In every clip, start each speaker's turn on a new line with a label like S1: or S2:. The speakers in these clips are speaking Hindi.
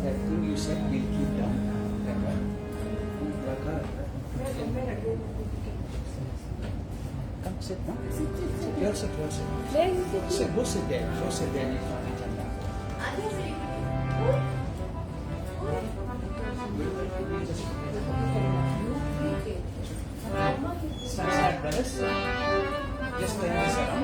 S1: that thing you said will keep down. Come sit down. You'll sit, you'll sit. Sit, go sit there. Go sit there. Start, brothers. Just turn this around.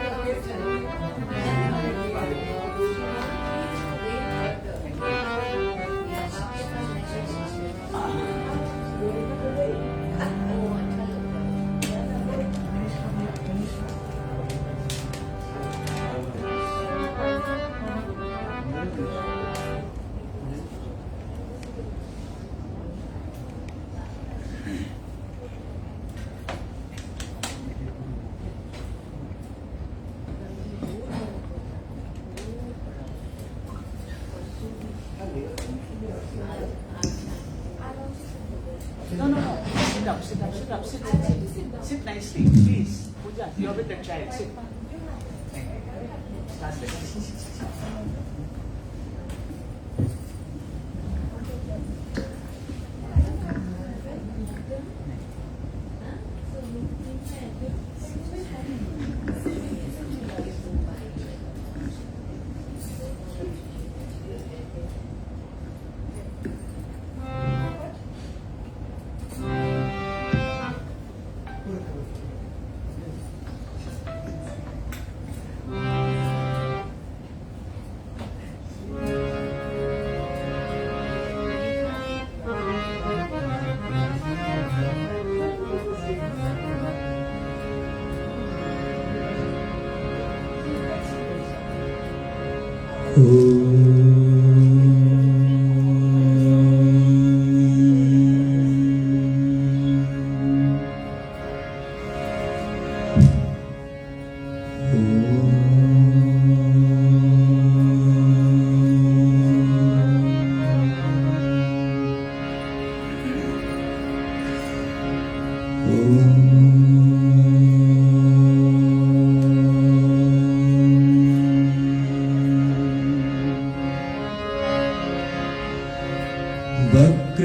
S1: No. Sit up. Sit nicely, please. Puja, you're with the child. Sit. Start there.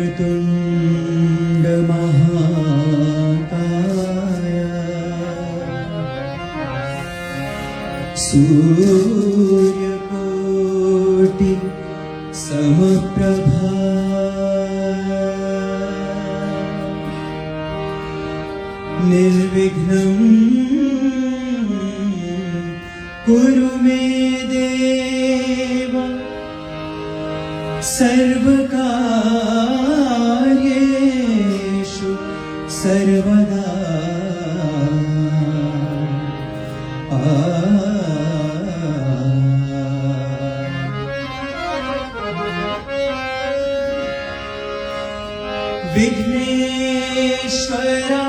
S2: वक्रतुण्ड महाकाय सूर्यकोटि समप्रभा निर्विघ्नं कुरु मे देव सर्वकार्येषु सर्वदा विघ्नेश्वरा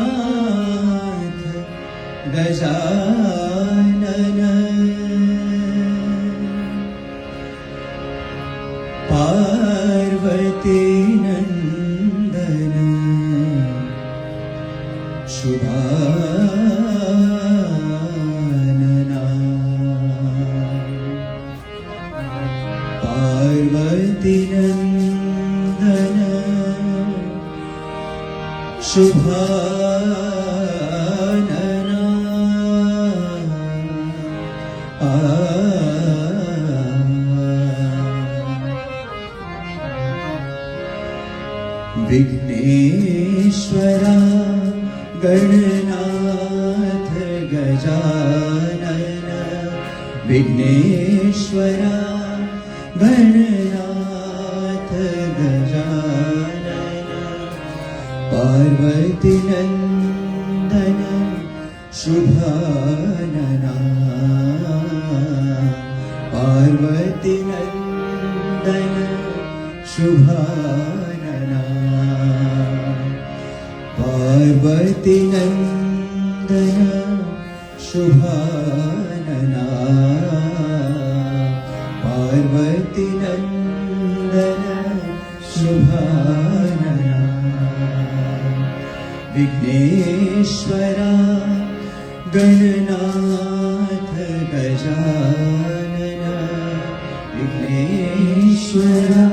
S2: गणनाथ गजानन पार्वती नंदन शुभानना पार्वती नंदन शुभानना विघ्नेश्वरा गणनाथ गजानन विघ्नेश्वरा गणनाथ गजानन पार्वती नंदन शुभानना पार्वती नंदन शुभानना पार्वती नंदन शुभानना पार्वती नंदन शुभानना विघ्नेश्वरा गणनाथ गजानन विघ्नेश्वरा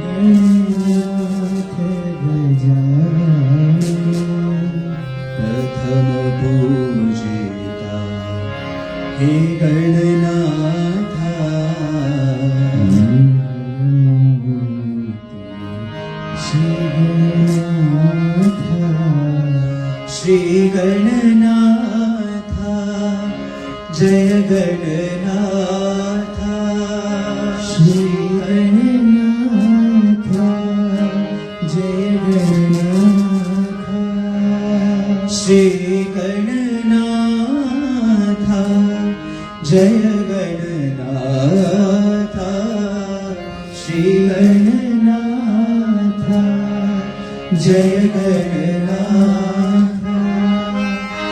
S2: गणनाथ गजानन प्रथम पूजिता हे गणनाथा श्री गणनाथा जय गणनाथा श्री गणनाथा जय गणनाथा श्री गणनाथा जय गणनाथा श्री गणनाथा जय गणनाथा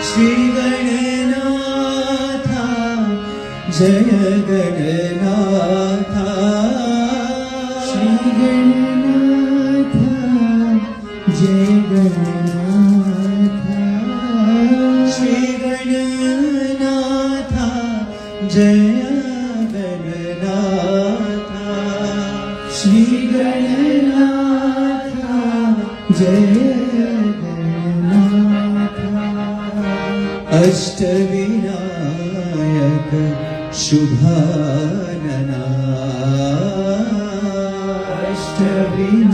S2: श्री गणनाथा जय गणनाथा श्री गणनाथा जय गणनाथा श्री गणनाथा जय गणनाथा श्री गणनाथा जय अष्टविनायक शुभानना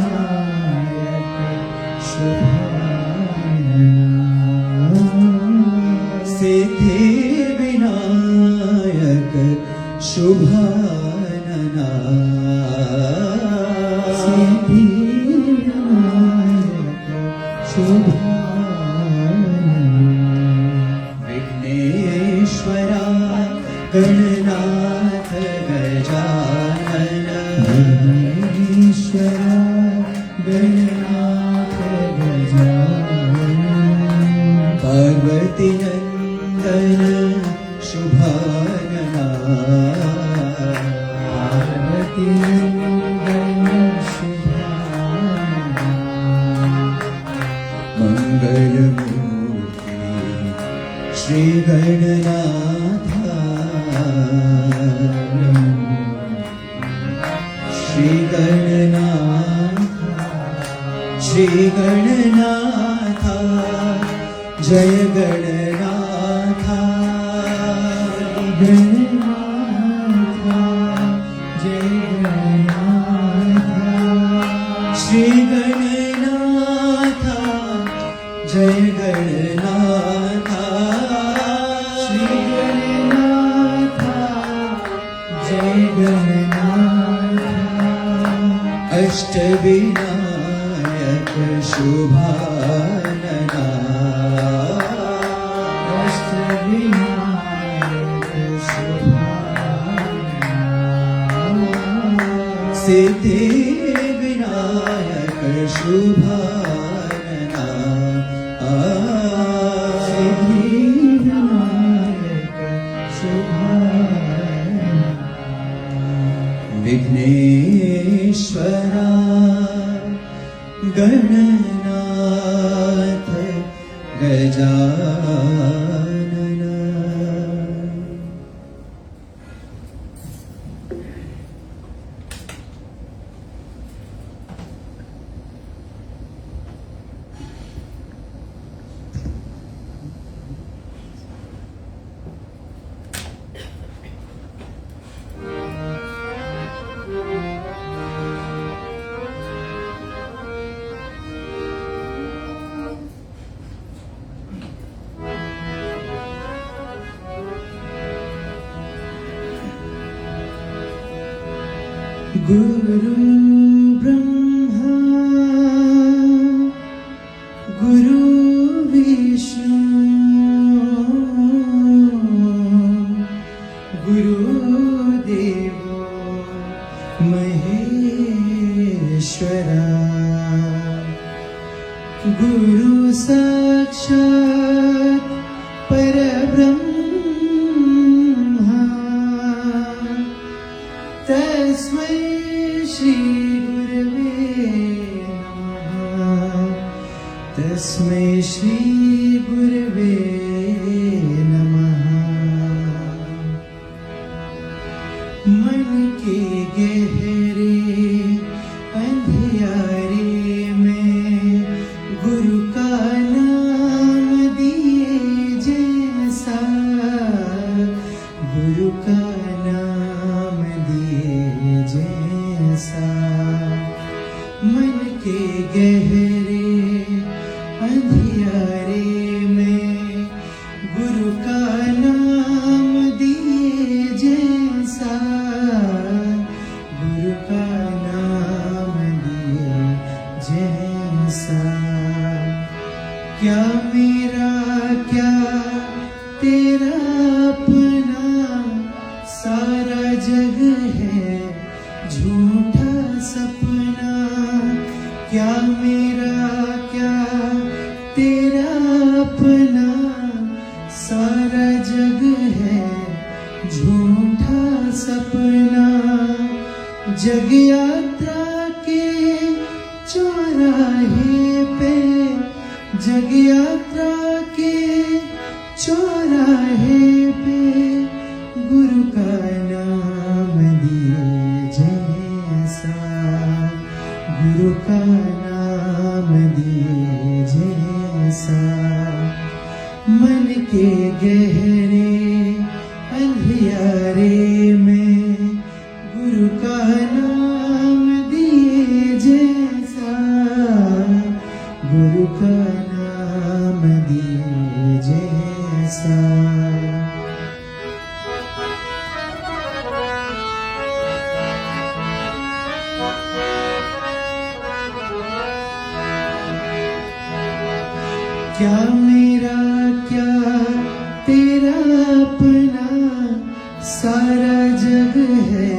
S2: अष्टविनायक शुभानना सिद्धिविनायक शुभानना सिद्धिविनायक शुभानना विघ्नेश्वरा गणनाथ गजानन विघ्नेश्वरा गणनाथ गजानन पार्वती नंदन शुभानना पार्वती नंदन शुभानना मंगलमूर्ति श्री गणनाथा श्री गणनाथा श्री गणनाथा जय गणनाथा गणनाथा जय गणनाथा श्री गणनाथा जय गणनाथा श्री गणनाथा जय गणनाथा अष्टविनायक शुभानना अष्टविनायक शुभानना सिद्धिविनायक शुभानना सिद्धिविनायक शुभानना विघ्नेश्वरा गणनाथ गजानन गुरु ब्रह्मा गुरु विष्णु गुरुदेवो महेश्वरा गुरु साक्षात् परब्रह्मा तस्मै श्री गुरवे नमः तस्मै श्री गुरवे क्या मेरा क्या तेरा अपना सारा जग है झूठा सपना। क्या मेरा क्या तेरा अपना सारा जग है झूठा सपना। जग यात्रा के चौराहे पे, जग यात्रा के चौराहे पे गुरु का नाम दिए जैसा, गुरु का नाम दिए जैसा। मन के गहरे अंधियारे में गुरु का नाम दिए जैसा, गुरु का नाम दिए जैसा। क्या मेरा क्या तेरा अपना सारा जग है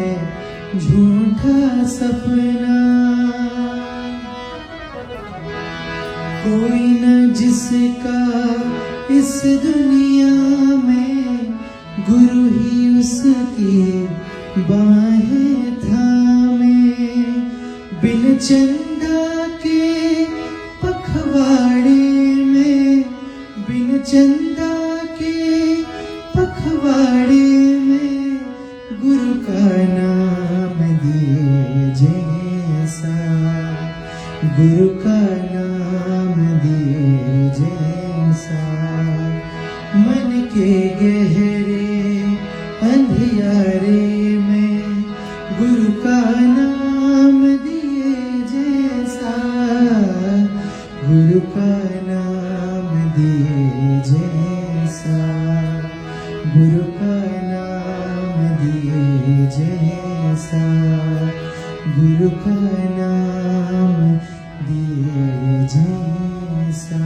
S2: झूठा सपना। कोई न जिसका इस दुनिया में गुरु ही उसकी बाहें थामे। बिन चंदा के पखवाड़े में, बिन चंदा के पखवाड़े में गुरु का नाम दिए जैसा, गुरु का नाम दिए जैसा। मन के गहरे अंधियारे में गुरु का नाम दिए जैसा, गुरु का नाम दिए जैसा, गुरु का नाम दिए जैसा, गुरु का नाम दिए जैसा।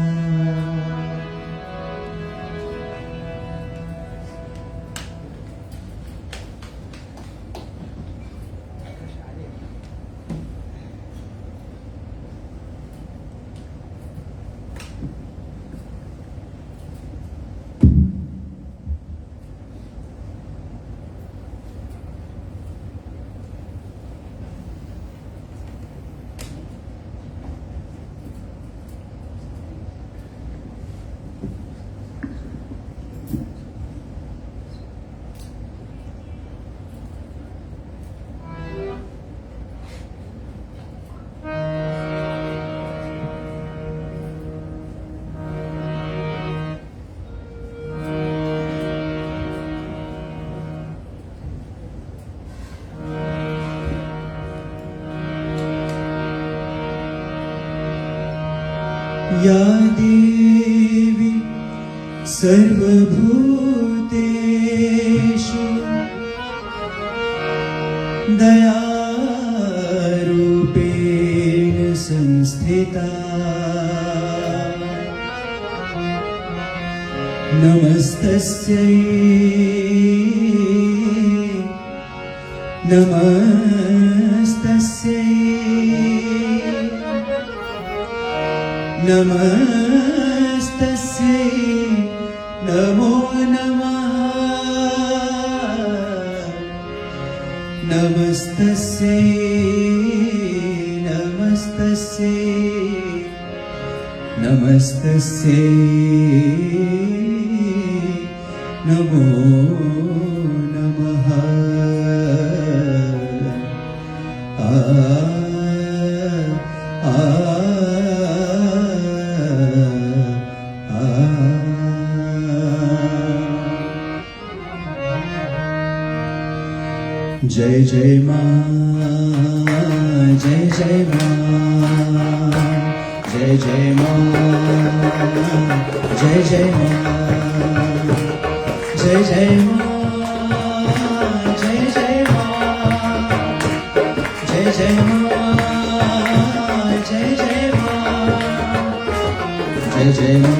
S2: या देवी सर्वभूतेषु दयारूपेण संस्थिता। नमस्तस्यै नमस्तस्यै नमस्तस्यै नमो नमः। नमस्तस्यै नमस्तस्यै नमस्तस्यै नमो नमः। जय जय माँ, जय जय माँ, जय जय माँ, जय जय माँ, जय जय माँ, जय जय माँ, जय जय माँ, जय जय माँ, जय जय माँ।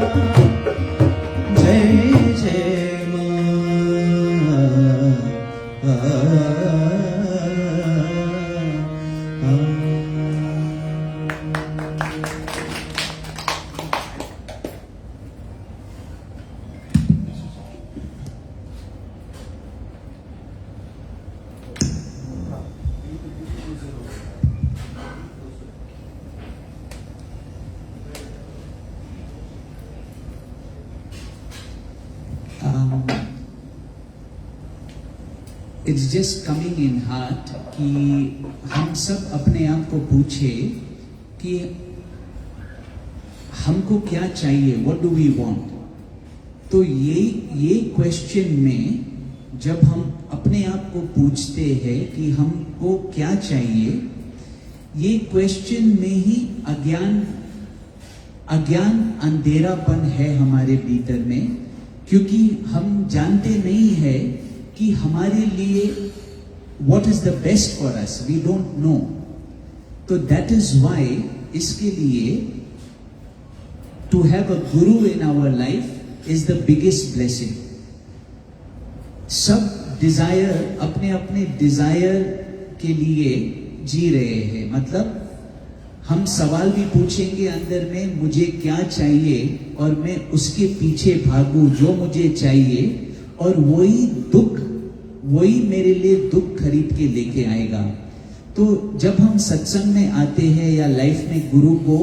S2: जय जय it's just coming in heart कि हम सब अपने आप को पूछे कि हमको क्या चाहिए, व्हाट डू वी वांट। तो ये क्वेश्चन में जब हम अपने आप को पूछते हैं कि हमको क्या चाहिए, ये क्वेश्चन में ही अज्ञान अंधेरापन है हमारे भीतर में, क्योंकि हम जानते नहीं है कि हमारे लिए what is the best for us, we don't know। तो that is why इसके लिए to have a guru in our life is the biggest blessing। सब डिजायर अपने अपने डिजायर के लिए जी रहे हैं, मतलब हम सवाल भी पूछेंगे अंदर में, मुझे क्या चाहिए और मैं उसके पीछे भागूं जो मुझे चाहिए, और वही मेरे लिए दुख खरीद के लेके आएगा। तो जब हम सत्संग में आते हैं या लाइफ में गुरु को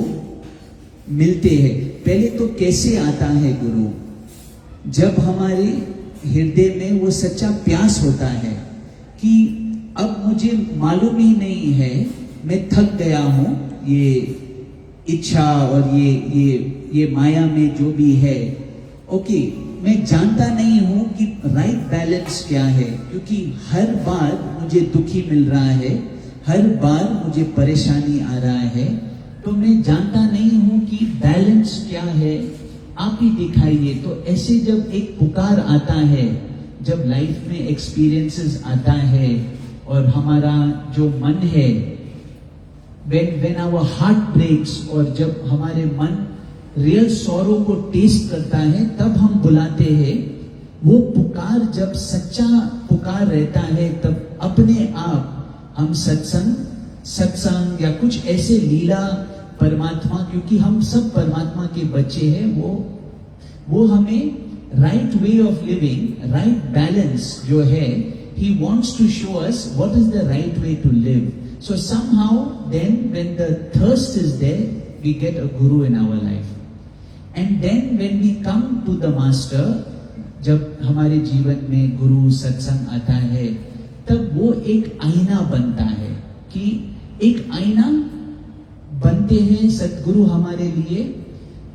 S2: मिलते हैं, पहले तो कैसे आता है गुरु? जब हमारे हृदय में वो सच्चा प्यास होता है कि अब मुझे मालूम ही नहीं है, मैं थक गया हूं ये इच्छा और ये माया में जो भी है, ओके, मैं जानता नहीं हूं कि राइट बैलेंस क्या है, क्योंकि हर बार मुझे दुखी मिल रहा है, हर बार मुझे परेशानी आ रहा है, तो मैं जानता नहीं हूं कि बैलेंस क्या है, आप ही दिखाइए। तो ऐसे जब एक पुकार आता है, जब लाइफ में एक्सपीरियंसेस आता है और हमारा जो मन है, when our heart breaks, और जब हमारे मन रियल सॉरो को टेस्ट करता है, तब हम बुलाते हैं। वो पुकार जब सच्चा पुकार रहता है, तब अपने आप हम सत्संग या कुछ ऐसे लीला परमात्मा, क्योंकि हम सब परमात्मा के बच्चे हैं, वो हमें right way of living, right balance जो है, he wants to show us what is the right way to live. So somehow then when the thirst is there, we get a guru in our life. And then when we come to the master, जब हमारे जीवन में गुरु सत्संग आता है, तब वो एक आईना बनता है, कि एक आईना बनते हैं सतगुरु हमारे लिए,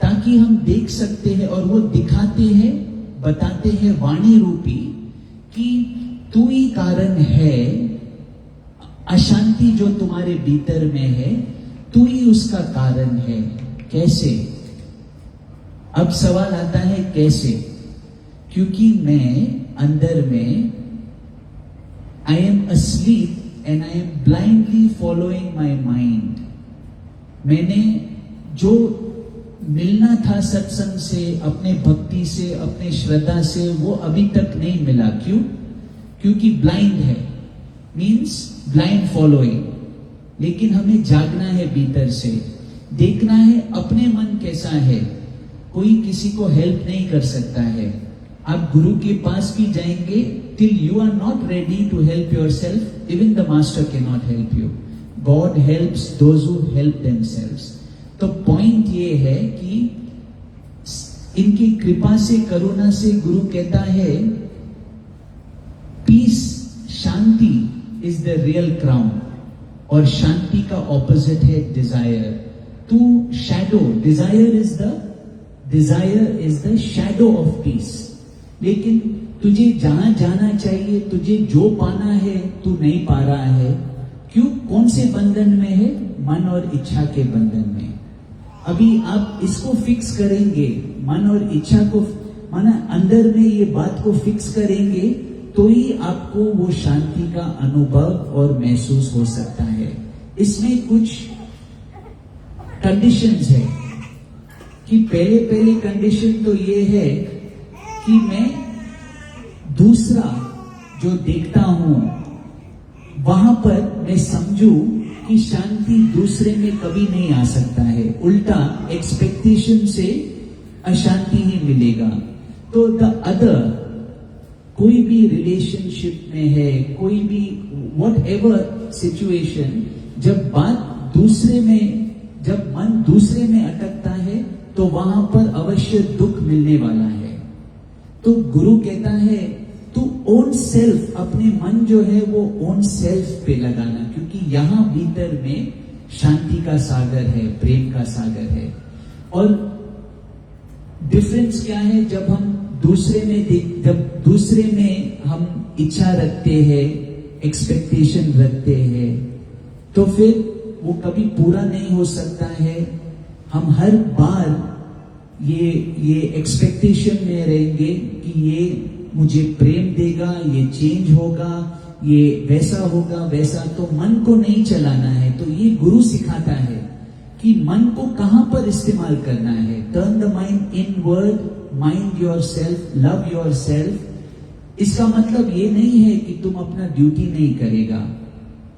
S2: ताकि हम देख सकते हैं, और वो दिखाते हैं, बताते हैं वाणी रूपी कि तू ही कारण है, अशांति जो तुम्हारे भीतर में है, तू ही उसका कारण है। कैसे? अब सवाल आता है कैसे? क्योंकि मैं अंदर में I am asleep and I am blindly following my mind। मैंने जो मिलना था सत्संग से, अपने भक्ति से, अपने श्रद्धा से, वो अभी तक नहीं मिला। क्यों? क्योंकि ब्लाइंड है, मीन्स ब्लाइंड फॉलोइंग। लेकिन हमें जागना है भीतर से, देखना है अपने मन कैसा है। कोई किसी को हेल्प नहीं कर सकता है। आप गुरु के पास भी जाएंगे, till you are not ready to help yourself, even the master cannot help you। God helps those who help themselves। तो पॉइंट ये है कि इनकी कृपा से, करुणा से गुरु कहता है पीस, शांति shanti is the real crown, और शांति का ऑपोजिट है डिजायर। तू shadow, desire is the shadow of peace. लेकिन तुझे जहां जाना चाहिए, तुझे जो पाना है, तू नहीं पा रहा है। क्यों? कौन से बंधन में है? मन और इच्छा के बंधन में। अभी आप इसको फिक्स करेंगे, मन और इच्छा को, माना अंदर में ये बात को फिक्स करेंगे, तो ही आपको वो शांति का अनुभव और महसूस हो सकता है। इसमें कुछ कंडीशंस है कि पहले कंडीशन तो ये है कि मैं दूसरा जो देखता हूं वहां पर मैं समझू कि शांति दूसरे में कभी नहीं आ सकता है, उल्टा एक्सपेक्टेशन से अशांति ही मिलेगा। तो द अदर, कोई भी रिलेशनशिप में है, कोई भी वॉट एवर सिचुएशन, जब मन दूसरे में अटकता है तो वहां पर अवश्य दुख मिलने वाला है। तो गुरु कहता है तू ओन सेल्फ, अपने मन जो है वो ओन सेल्फ पे लगाना, क्योंकि यहां भीतर में शांति का सागर है, प्रेम का सागर है। और डिफरेंस क्या है? जब हम जब दूसरे में हम इच्छा रखते हैं, एक्सपेक्टेशन रखते हैं, तो फिर वो कभी पूरा नहीं हो सकता है। हम हर बार ये एक्सपेक्टेशन में रहेंगे कि ये मुझे प्रेम देगा, ये चेंज होगा, ये वैसा होगा, वैसा। तो मन को नहीं चलाना है। तो ये गुरु सिखाता है कि मन को कहां पर इस्तेमाल करना है। Turn the mind inward, mind yourself, love yourself. इसका मतलब ये नहीं है कि तुम अपना ड्यूटी नहीं करेगा,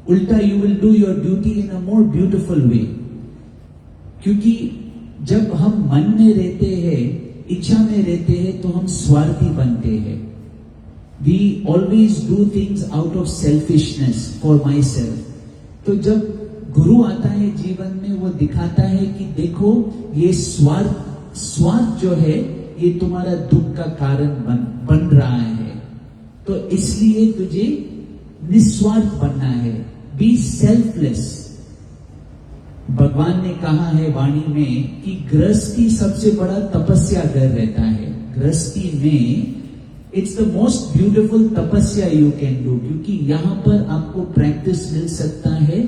S2: उल्टा you will do your duty in a more beautiful way. क्योंकि जब हम मन में रहते हैं, इच्छा में रहते हैं, तो हम स्वार्थी बनते हैं। We always do things out of selfishness, for myself. तो जब गुरु आता है जीवन में, वो दिखाता है कि देखो ये स्वार्थ जो है ये तुम्हारा दुख का कारण बन रहा है। तो इसलिए तुझे निस्वार्थ बनना है, बी सेल्फलेस। भगवान ने कहा है वाणी में कि गृहस्थी सबसे बड़ा तपस्या घर रहता है। गृहस्थी में इट्स द मोस्ट ब्यूटीफुल तपस्या यू कैन डू, क्योंकि यहां पर आपको प्रैक्टिस मिल सकता है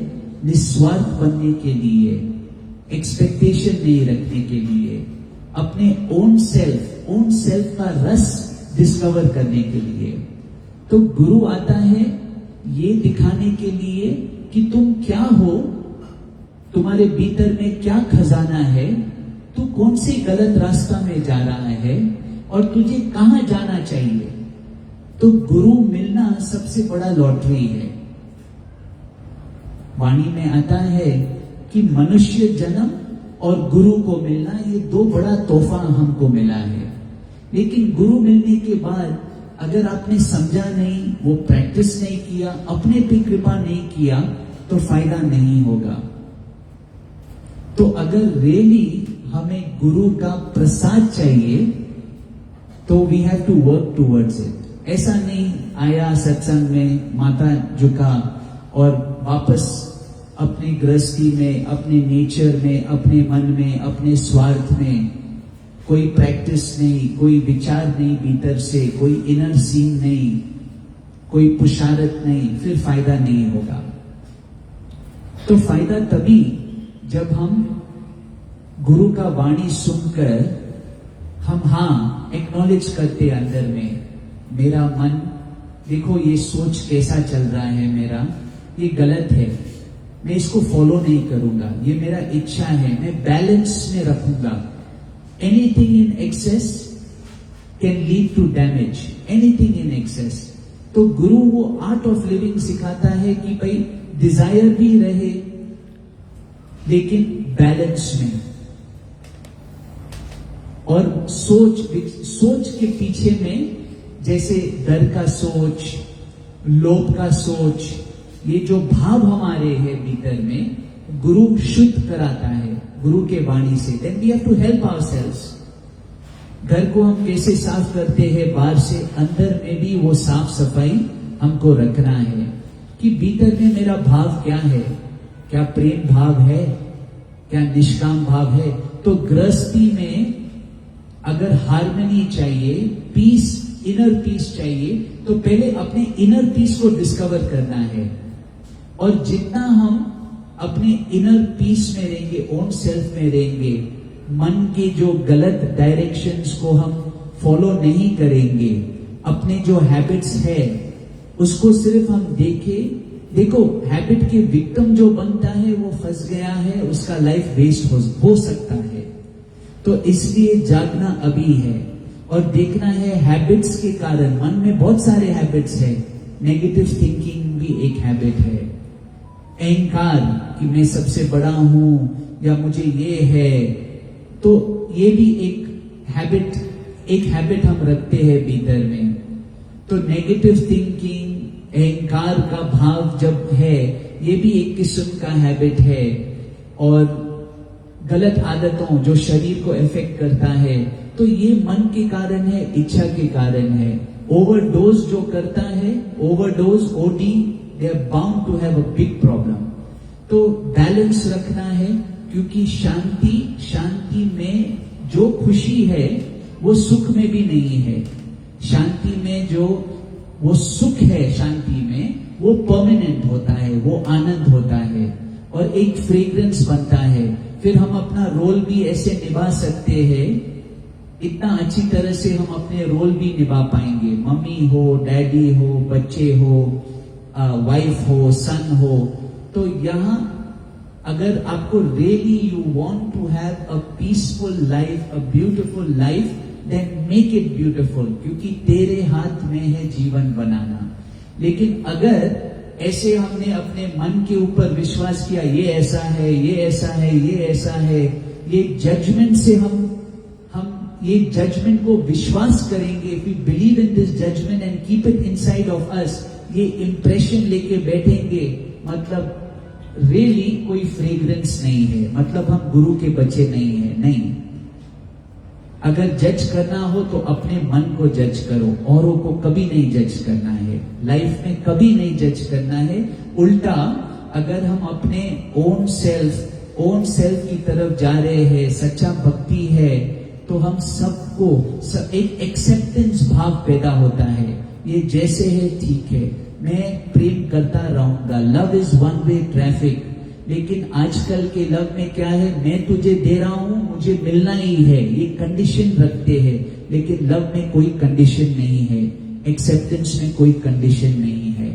S2: निस्वार्थ बनने के लिए, एक्सपेक्टेशन नहीं रखने के लिए, अपने ओन सेल्फ का रस डिस्कवर करने के लिए। तो गुरु आता है ये दिखाने के लिए कि तुम क्या हो, तुम्हारे भीतर में क्या खजाना है, तू कौन से गलत रास्ता में जा रहा है और तुझे कहां जाना चाहिए। तो गुरु मिलना सबसे बड़ा लॉटरी है। वाणी में आता है कि मनुष्य जन्म और गुरु को मिलना, ये दो बड़ा तोहफा हमको मिला है। लेकिन गुरु मिलने के बाद अगर आपने समझा नहीं, वो प्रैक्टिस नहीं किया, अपने पे कृपा नहीं किया, तो फायदा नहीं होगा। तो अगर रियली हमें गुरु का प्रसाद चाहिए तो we have to work towards it. ऐसा नहीं आया सत्संग में, माथा झुका और वापस अपनी गृहस्थी में, अपने नेचर में, अपने मन में, अपने स्वार्थ में, कोई प्रैक्टिस नहीं, कोई विचार नहीं भीतर से, कोई इनर सीन नहीं, कोई पुरुषार्थ नहीं, फिर फायदा नहीं होगा। तो फायदा तभी जब हम गुरु का वाणी सुनकर हम एक्नॉलेज करते अंदर में, मेरा मन देखो ये सोच कैसा चल रहा है, मेरा ये गलत है, मैं इसको फॉलो नहीं करूंगा, ये मेरा इच्छा है, मैं बैलेंस में रखूंगा। Anything in excess can lead to damage, anything in excess. तो गुरु वो आर्ट ऑफ लिविंग सिखाता है कि भाई डिजायर भी रहे लेकिन बैलेंस में, और सोच के पीछे में जैसे डर का सोच, लोभ का सोच, ये जो भाव हमारे हैं भीतर में, गुरु शुद्ध कराता है गुरु के वाणी से। Then we have to help ourselves. घर को हम कैसे साफ करते हैं बाहर से, अंदर में भी वो साफ सफाई हमको रखना है कि भीतर में मेरा भाव क्या है, क्या प्रेम भाव है, क्या निष्काम भाव है। तो गृहस्थी में अगर हार्मनी चाहिए, पीस, इनर पीस चाहिए, तो पहले अपने इनर पीस को डिस्कवर करना है। और जितना हम अपने इनर पीस में रहेंगे, ओन सेल्फ में रहेंगे, मन के जो गलत डायरेक्शंस को हम फॉलो नहीं करेंगे, अपने जो हैबिट्स है उसको सिर्फ हम देखो हैबिट के विक्टिम जो बनता है वो फंस गया है, उसका लाइफ वेस्ट हो सकता है। तो इसलिए जागना अभी है और देखना है हैबिट्स के कारण। मन में बहुत सारे हैबिट्स है, नेगेटिव थिंकिंग भी एक हैबिट है, अहंकार कि मैं सबसे बड़ा हूं या मुझे ये है, तो ये भी एक हैबिट हम रखते हैं भीतर में। तो नेगेटिव थिंकिंग, अहंकार का भाव जब है, ये भी एक किस्म का हैबिट है। और गलत आदतों जो शरीर को इफेक्ट करता है, तो ये मन के कारण है, इच्छा के कारण है। ओवरडोज जो करता है, overdose, OD, they are bound to have a big problem. तो बैलेंस रखना है, क्योंकि शांति में जो खुशी है वो सुख में भी नहीं है। शांति में जो वो सुख है, शांति में वो परमानेंट होता है, वो आनंद होता है और एक फ्रेग्रेंस बनता है। फिर हम अपना रोल भी ऐसे निभा सकते हैं, इतना अच्छी तरह से हम अपने रोल भी निभा पाएंगे। मम्मी हो, डैडी हो, बच्चे हो, वाइफ हो, सन हो। तो यहाँ अगर आपको really you want to have a peaceful life, a beautiful life, then make it beautiful, क्योंकि तेरे हाथ में है जीवन बनाना। लेकिन अगर ऐसे हमने अपने मन के ऊपर विश्वास किया, ये ऐसा है, ये ऐसा है, ये ऐसा है, ये जजमेंट से हम ये जजमेंट को विश्वास करेंगे, if we believe in this judgement and keep it inside of us, ये इंप्रेशन लेके बैठेंगे, मतलब रियली कोई फ्रेग्रेंस नहीं है, मतलब हम गुरु के बच्चे नहीं है। नहीं, अगर जज करना हो तो अपने मन को जज करो, औरों को कभी नहीं जज करना है, लाइफ में कभी नहीं जज करना है। उल्टा अगर हम अपने ओन सेल्फ की तरफ जा रहे हैं, सच्चा भक्ति है, तो हम सबको एक एक्सेप्टेंस भाव पैदा होता है, ये जैसे है ठीक है, मैं प्रेम करता रहूंगा। Love is one way traffic. लेकिन आजकल के लव में क्या है, मैं तुझे दे रहा हूं, मुझे मिलना ही है, ये कंडीशन रखते हैं। लेकिन लव में कोई कंडीशन नहीं है, एक्सेप्टेंस में कोई कंडीशन नहीं है।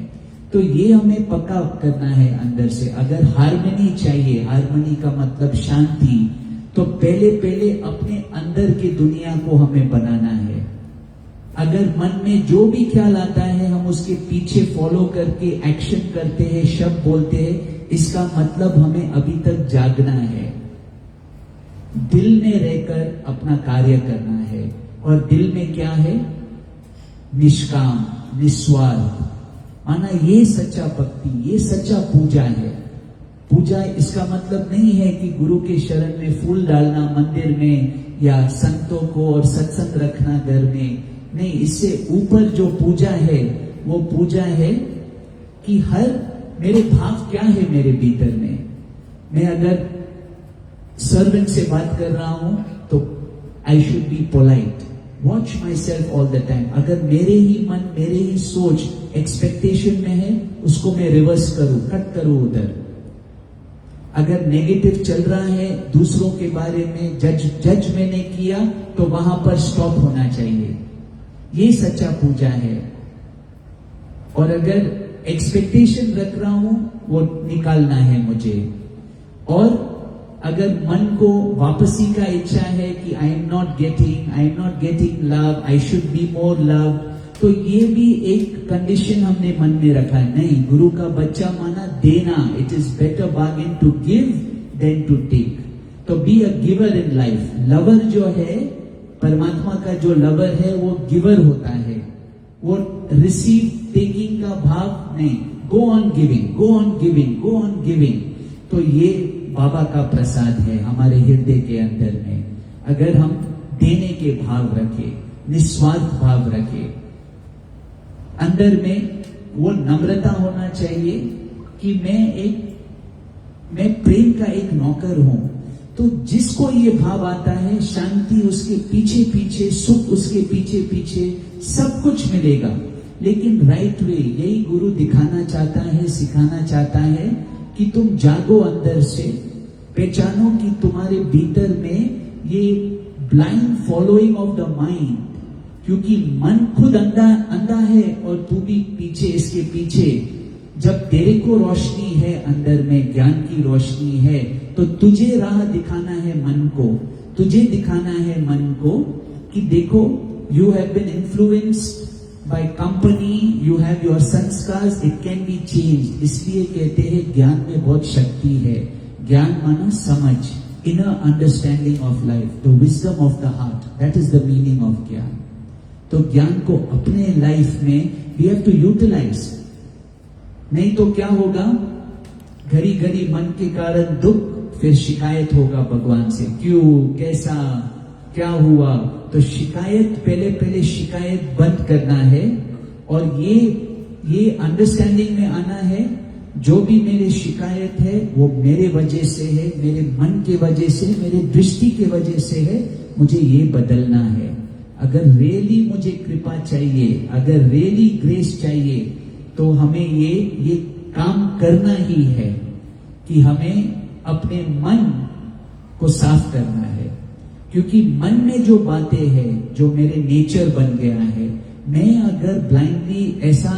S2: तो ये हमें पक्का करना है अंदर से। अगर हार्मनी चाहिए, हार्मनी का मतलब शांति, तो पहले अपने अंदर की दुनिया को हमें बनाना है। अगर मन में जो भी ख्याल आता है हम उसके पीछे फॉलो करके एक्शन करते हैं, शब्द बोलते हैं, इसका मतलब हमें अभी तक जागना है, दिल में रहकर अपना कार्य करना है। और दिल में क्या है, निष्काम, निस्वार्थ, माना ये सच्चा भक्ति, ये सच्चा पूजा है। पूजा इसका मतलब नहीं है कि गुरु के शरण में फूल डालना मंदिर में, या संतों को और सत्संग रखना घर में, नहीं। इससे ऊपर जो पूजा है वो पूजा है कि हर मेरे भाव क्या है मेरे भीतर में। मैं अगर सर्वेंट से बात कर रहा हूं तो I should be polite, watch my self all the time. अगर मेरे ही मन, मेरे ही सोच एक्सपेक्टेशन में है, उसको मैं रिवर्स करूं, कट करूं उधर। अगर नेगेटिव चल रहा है दूसरों के बारे में, जज मैंने किया, तो वहां पर स्टॉप होना चाहिए। ये सच्चा पूजा है। और अगर एक्सपेक्टेशन रख रहा हूं, वो निकालना है मुझे। और अगर मन को वापसी का इच्छा है कि I am not getting love, I should be more love, तो ये भी एक कंडीशन हमने मन में रखा है। नहीं, गुरु का बच्चा माना देना, it is better bargain to give than to take. तो be a giver in life. Lover जो है, परमात्मा का जो लवर है वो गिवर होता है, वो रिसीव टेकिंग का भाव नहीं। Go on giving, go on giving, go on giving. तो ये बाबा का प्रसाद है हमारे हृदय के अंदर में। अगर हम देने के भाव रखे, निस्वार्थ भाव रखे, अंदर में वो नम्रता होना चाहिए कि मैं प्रेम का एक नौकर हूं। तो जिसको ये भाव आता है, शांति उसके पीछे पीछे, सुख उसके पीछे पीछे, सब कुछ मिलेगा। लेकिन राइट वे, यही गुरु दिखाना चाहता है, सिखाना चाहता है कि तुम जागो अंदर से, पहचानो कि तुम्हारे भीतर में ये blind following of the mind, क्योंकि मन खुद अंधा है और तू भी पीछे, इसके पीछे। जब तेरे को रोशनी है अंदर में, ज्ञान की रोशनी है, तो तुझे राह दिखाना है मन को, तुझे दिखाना है मन को कि देखो, you have been influenced by company, you have your sanskars, it can be changed. इसलिए कहते हैं ज्ञान में बहुत शक्ति है। ज्ञान माना समझ, inner understanding of life, the wisdom of the heart, that is the meaning of ज्ञान। तो ज्ञान को अपने लाइफ में वी हैव टू यूटिलाइज। नहीं तो क्या होगा, घड़ी घड़ी मन के कारण दुख, फिर शिकायत होगा भगवान से, क्यों, कैसा, क्या हुआ। तो शिकायत, पहले शिकायत बंद करना है और ये अंडरस्टैंडिंग में आना है, जो भी मेरी शिकायत है वो मेरे वजह से है, मेरे मन के वजह से, मेरे दृष्टि के वजह से है, मुझे ये बदलना है। अगर रियली मुझे कृपा चाहिए, अगर रियली ग्रेस चाहिए, तो हमें ये काम करना ही है कि हमें अपने मन को साफ करना है। क्योंकि मन में जो बातें हैं, जो मेरे नेचर बन गया है, मैं अगर ब्लाइंडली ऐसा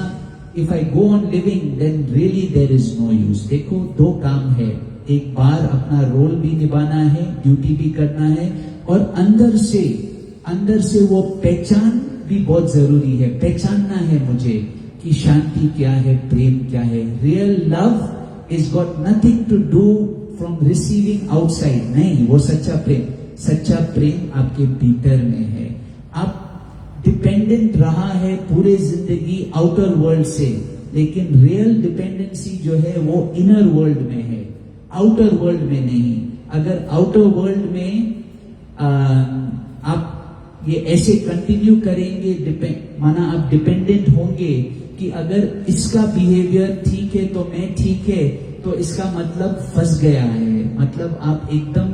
S2: if I go on living, then really there is no use. देखो, दो काम है, एक बार अपना रोल भी निभाना है, ड्यूटी भी करना है, और अंदर से वो पहचान भी बहुत जरूरी है। पहचानना है मुझे कि शांति क्या है, प्रेम क्या है। Real love is got nothing to do from receiving outside. नहीं, वो सच्चा प्रेम आपके भीतर में है। आप डिपेंडेंट रहा है पूरे जिंदगी आउटर वर्ल्ड से, लेकिन रियल डिपेंडेंसी जो है वो इनर वर्ल्ड में है, आउटर वर्ल्ड में नहीं। अगर आउटर वर्ल्ड में आप ये ऐसे कंटिन्यू करेंगे, माना आप डिपेंडेंट होंगे कि अगर इसका बिहेवियर ठीक है तो मैं ठीक है, तो इसका मतलब फंस गया है, मतलब आप एकदम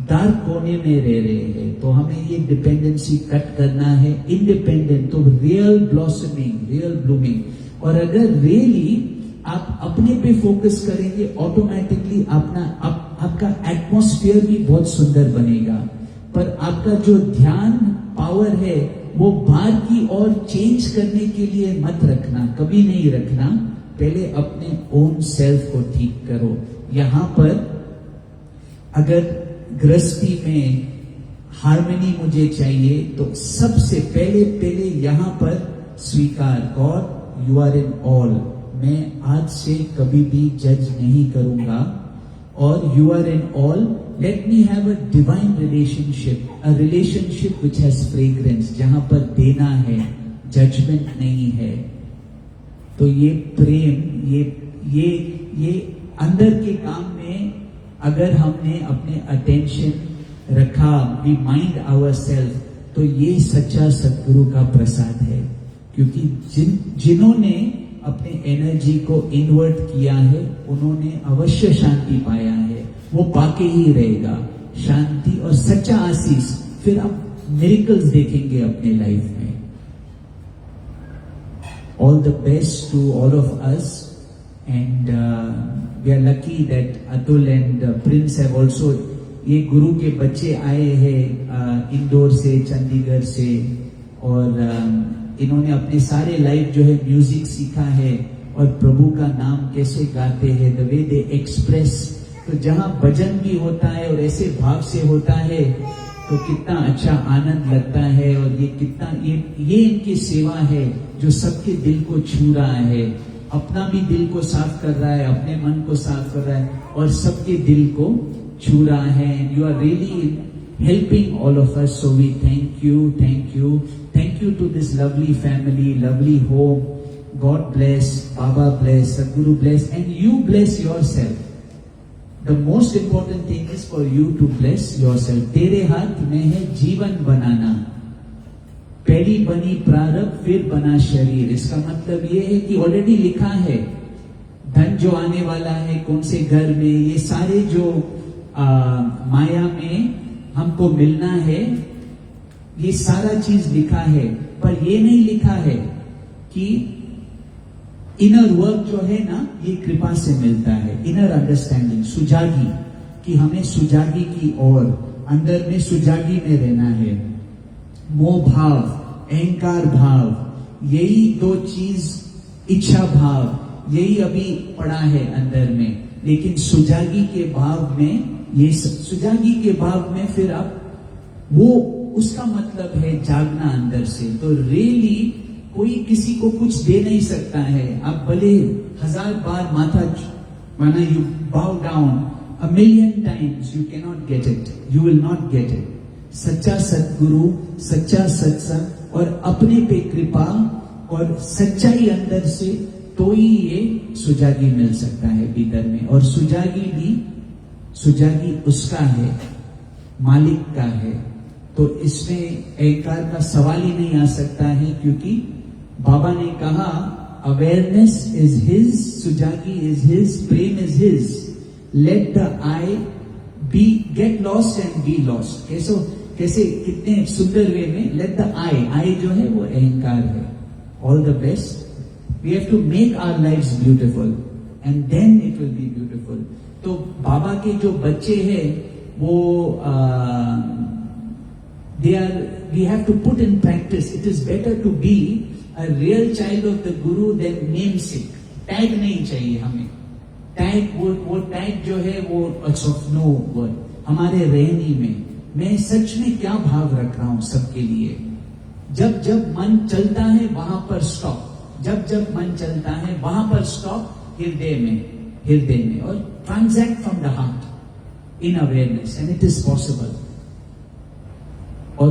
S2: डार्क कोने में रह रहे हैं। तो हमें ये डिपेंडेंसी कट करना है, इंडिपेंडेंट, तो रियल ब्लॉसमिंग, रियल ब्लूमिंग। और अगर रियली आप अपने पे फोकस करेंगे, ऑटोमेटिकली आपका एटमॉस्फेयर भी बहुत सुंदर बनेगा। पर आपका जो ध्यान पावर है वो बाहर की ओर चेंज करने के लिए मत रखना, कभी नहीं रखना। पहले अपने ओन सेल्फ को ठीक करो। यहां पर अगर गृहस्थी में हार्मनी मुझे चाहिए, तो सबसे पहले यहां पर स्वीकार, God you are in all. मैं आज से कभी भी जज नहीं करूंगा, और you are in all, let me have a divine relationship, a relationship which has fragrance, जहां पर देना है, जजमेंट नहीं है। तो ये प्रेम, ये अंदर के काम में अगर हमने अपने अटेंशन रखा, वी माइंड आवर सेल्फ, तो ये सच्चा सदगुरु का प्रसाद है। क्योंकि जिन्होंने अपने एनर्जी को इन्वर्ट किया है, उन्होंने अवश्य शांति पाया है, वो पाके ही रहेगा शांति और सच्चा आशीष। फिर आप मिरेकल्स देखेंगे अपने लाइफ में। All the best to all of us, and we are lucky that Atul and Prince have also, ये गुरु के बच्चे आए हैं इंदौर से, चंडीगढ़ से, और इन्होंने अपने सारे लाइफ जो है म्यूजिक सीखा है, और प्रभु का नाम कैसे गाते हैं, द वे दे एक्सप्रेस। तो जहां भजन भी होता है और ऐसे भाव से होता है, तो कितना अच्छा आनंद लगता है। और ये कितना ये इनकी सेवा है जो सबके दिल को छू रहा है, अपना भी दिल को साफ कर रहा है, अपने मन को साफ कर रहा है, और सबके दिल को छू रहा है। You are really helping all of us, so we thank you to this lovely family, lovely home. God bless, Baba bless, Sadguru bless, and you bless yourself. The most important thing is for you to bless yourself. तेरे हाथ में है जीवन बनाना। पहली बनी प्रारब्ध फिर बना शरीर। इसका मतलब ये है कि ऑलरेडी लिखा है धन जो आने वाला है, कौन से घर में, ये सारे जो माया में हमको मिलना है, ये सारा चीज लिखा है। पर ये नहीं लिखा है कि इनर वर्क जो है ना, ये कृपा से मिलता है। इनर अंडरस्टैंडिंग, सुजागी, कि हमें सुजागी की ओर, अंदर में सुजागी में रहना है। मोह भाव, अहंकार भाव, यही दो चीज, इच्छा भाव, यही अभी पड़ा है अंदर में। लेकिन सुजागी के भाव में, ये सुजागी के भाव में फिर अब वो, उसका मतलब है जागना अंदर से। तो रियली कोई किसी को कुछ दे नहीं सकता है। आप भले 1000 बार माथा माना, यू बाउ down a million times, you cannot get it, you will not get it. सच्चा सतगुरु, सच्चा सत्संग और अपने पे कृपा और सच्चाई अंदर से, तो ही ये सुजागी मिल सकता है भीतर में। और सुजागी भी, सुजागी उसका है, मालिक का है। तो इसमें अहंकार का सवाल ही नहीं आ सकता है, क्योंकि बाबा ने कहा अवेयरनेस इज हिज, सुजागी इज हिज, प्रेम is his. Let the I be get lost and be lost. कैसे कितने सुंदर वे में, लेट द आई जो है वो अहंकार है। All the best, we have to make our lives beautiful and then it will be beautiful. तो बाबा के जो बच्चे हैं वो we have to put in practice. It is better to be a real child of the Guru than namesake. Tag नहीं चाहिए हमें। टैग, वो टैग जो है वो ऑफ नो वर्ड हमारे रहनी में। मैं सच में क्या भाव रख रहा हूं सबके लिए। जब जब मन चलता है वहां पर स्टॉप, जब जब मन चलता है वहां पर स्टॉप, हृदय में और transact from the heart in awareness, and it is possible. और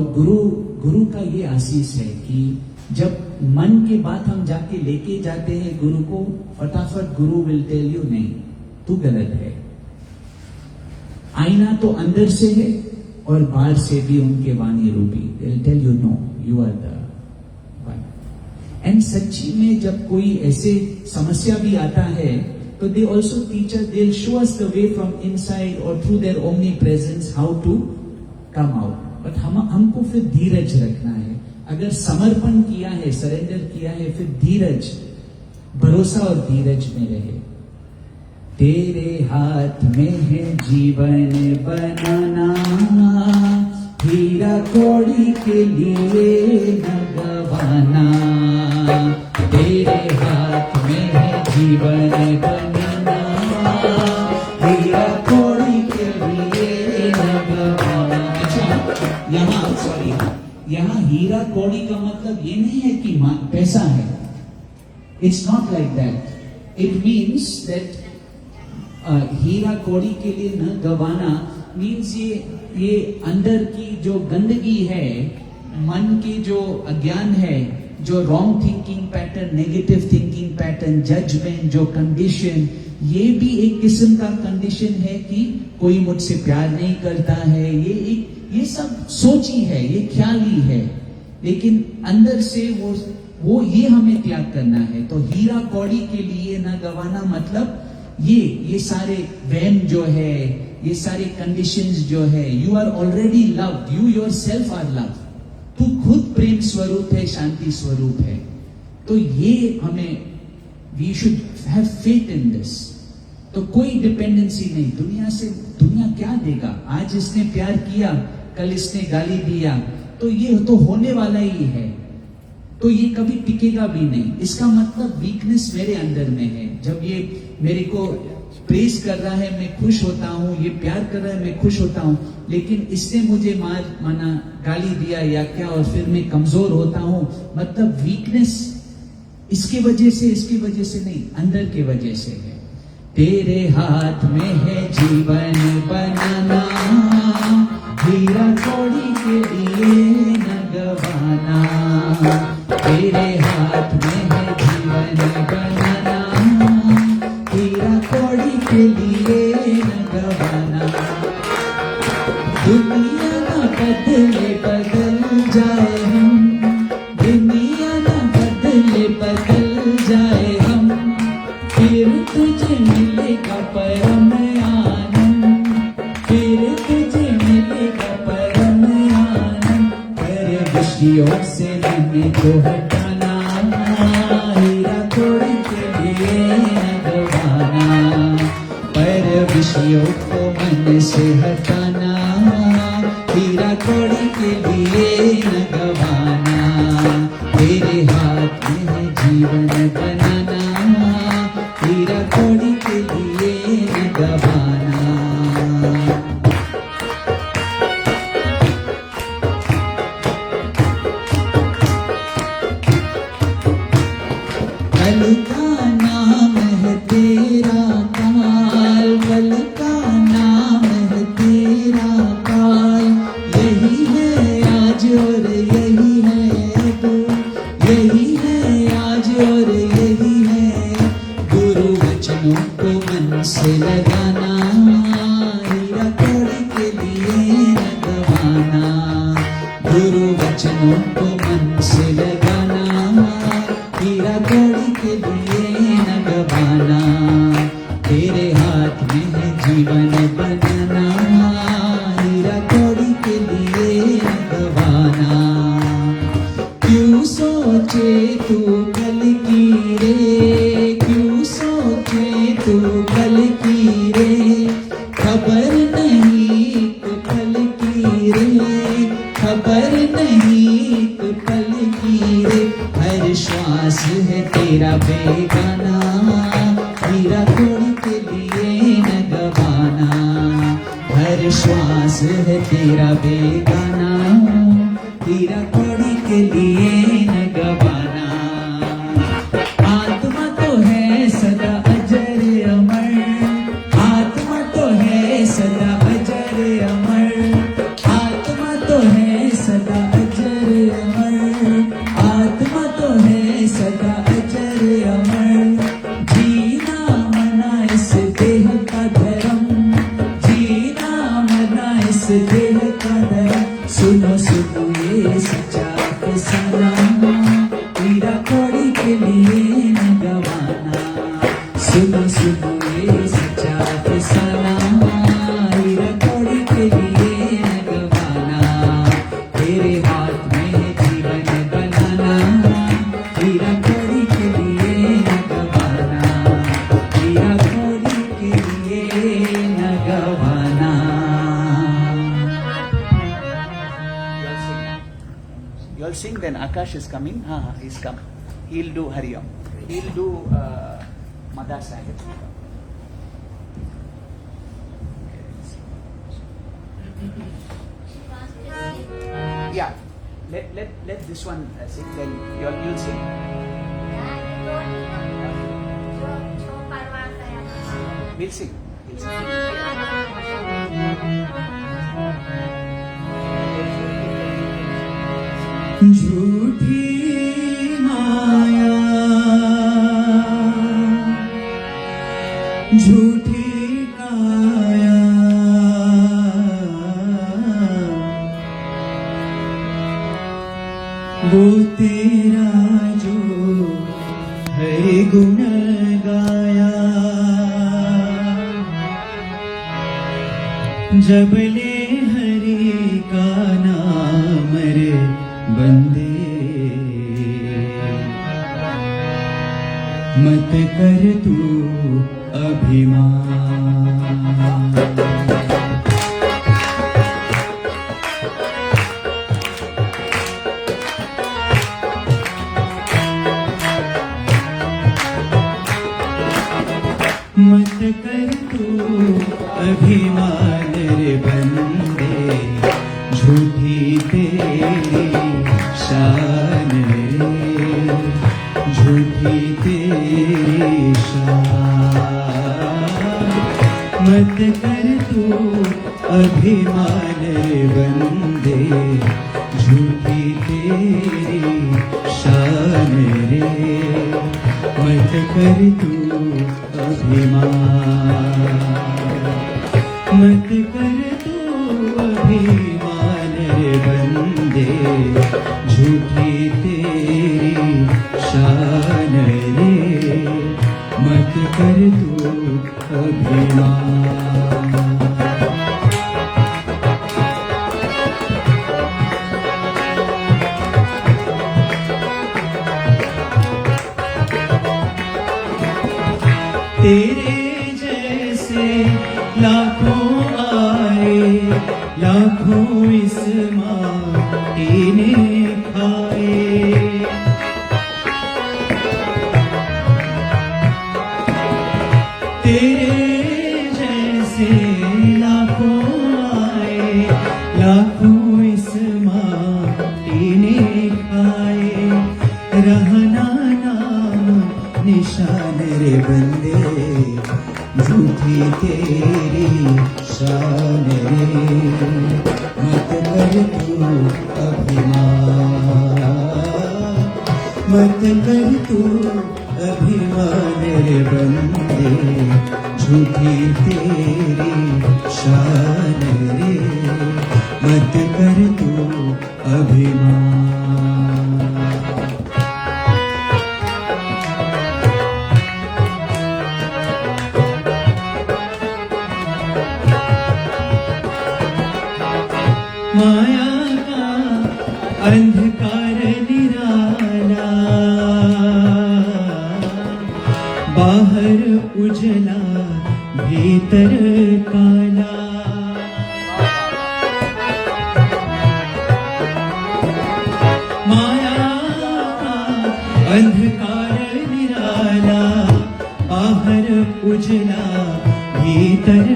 S2: गुरु का ये आशीष है कि जब मन की बात हम जाके लेके जाते हैं गुरु को, फटाफट गुरु विल टेल यू नहीं, तू गलत है। आईना तो अंदर से है और बाहर से भी उनके वाणी रूपी, they will tell you know, you are the one. And सच्ची में जब कोई ऐसे समस्या भी आता है तो they also teach us, they will show us the way from inside और through their omnipresence how to come out. But हमको फिर धीरज रखना है। अगर समर्पण किया है, सरेंडर किया है, फिर धीरज, भरोसा और धीरज में रहे। तेरे हाथ में है जीवन बनाना, हीरा कौड़ी के लिए न गवाना। तेरे हाथ में है जीवन बनाना, हीरा कौड़ी के लिए न गवाना। यहाँ हीरा कौड़ी का मतलब ये नहीं है कि पैसा है। It's not like that. It means that हीरा कौड़ी के लिए न गवाना मीन्स ये अंदर की जो गंदगी है, मन की जो अज्ञान है, जो wrong thinking pattern, negative thinking pattern, judgement, जो कंडीशन, ये भी एक किस्म का कंडीशन है कि कोई मुझसे प्यार नहीं करता है। ये सब सोची है, ये ख्याली है, लेकिन अंदर से वो ये हमें त्याग करना है। तो हीरा कौड़ी के लिए न गवाना मतलब ये सारे वहम जो है, ये सारे कंडीशंस जो है, you are already loved, you yourself are loved. तू खुद प्रेम स्वरूप है, शांति स्वरूप है। तो ये हमें, we should have faith in this. तो कोई डिपेंडेंसी नहीं दुनिया से। दुनिया क्या देगा? आज इसने प्यार किया, कल इसने गाली दिया, तो ये तो होने वाला ही है, तो ये कभी टिकेगा भी नहीं। इसका मतलब वीकनेस मेरे अंदर में है। जब ये मेरे को प्रेज कर रहा है मैं खुश होता हूँ, ये प्यार कर रहा है मैं खुश होता हूँ, लेकिन इसने मुझे माना गाली दिया या क्या, और फिर मैं कमजोर होता हूँ। मतलब वीकनेस इसकी वजह से नहीं, अंदर की वजह से है। तेरे हाथ में है जीवन बनाना, हीरा कौड़ी के लिए न गवाना। तेरे हाथ में है जीवन बनाना, हीरा कौड़ी के लिए न गवाना। दुनिया ना बदले बदल जाए हम, फिर तुझे मिलेगा परम आनंद, फिर तुझे मिलेगा परम आनंद। पर विषयों से मन को हटाना, हीरा कौड़ी के लिए न गवाना। पर विषयों को मन से हटाना, हीरा कौड़ी के लिए न गवाना। तेरे हाथ में है जीवन बनाना, हीरा कौड़ी के लिए न गवाना। कल का नाम है तेरा काल, कल का नाम है तेरा काल। यही है आज और यही है तू, यही है आज और यही है। गुरु वचनों को मन से लगाना, हीरा कौड़ी के लिए न गवाना। गुरु वचनों को मन से लगाना, हीरा कौड़ी के लिए न गवाना। तेरे हाथ में है जीवन बनाना, हीरा कौड़ी के लिए न गवाना। क्यों सोचे तू कल की रे, क्यों सोचे तू कल की रे। खबर नहीं तो कल की रे, खबर नहीं तो कल की रे। हर श्वास है तेरा बेगाना, हीरा कौड़ी के लिए न गवाना। हर श्वास है तेरा बेगाना, हीरा कौड़ी के लिए न गवाना। आत्मा तो है सदा अजर अमर, आत्मा तो है सदा अजर अमर। आत्मा तो है सदा अजर अमर, आत्मा तो है सदा अजर अमर। जीना मना इस देह का धर्म, जीना मना इस देह का धर्म। सुनो सुनो ये सच्चा फसाना, हीरा कौड़ी के लिए न गवाना। सुनो सुनो ये सच्चा फसाना, हीरा कौड़ी के लिए न गवाना। तेरे हाथ में है जीवन बनाना, हीरा कौड़ी के लिए न गवाना। हीरा कौड़ी के लिए न गवाना।
S1: You'll sing, then Akash is coming. He's come. He'll do Hariyam. He'll do Madha Sahib. Yeah, let this one sing. Then you'll sing. We'll sing. We'll sing.
S2: झूठी माया, झूठी काया, वो तेरा जो हरि गुण गाया। जब ले हरि का नाम रे बंदे, मत कर तू अभिमान। मत कर तू अभिमान रे बंदे, झूठी तेरी शान रे, झूठी तेरी शान। मत कर तू अभिमान रे बंदे, झूठी तेरी शान रे। मत कर तू अभिमान, मत कर तू अभिमान रे बंदे, झूठी तेरी शान रे। मत कर तू अभिमान। तेरे जैसे लाखों आए, लाखों इस माटी ने खाए। तेरे जैसे लाखों आए, लाखों इस माटी ने खाए। रहना नाम निशान रे बंदे, झूठी तेरी शान रे। मत कर तू अभिमान, मत कर तू अभिमान रे बंदे, झूठी तेरी शान रे। मत कर तू अभिमान। माया का अंधकार निराला, बाहर उजला भीतर काला। माया का अंधकार निराला, बाहर उजला भीतर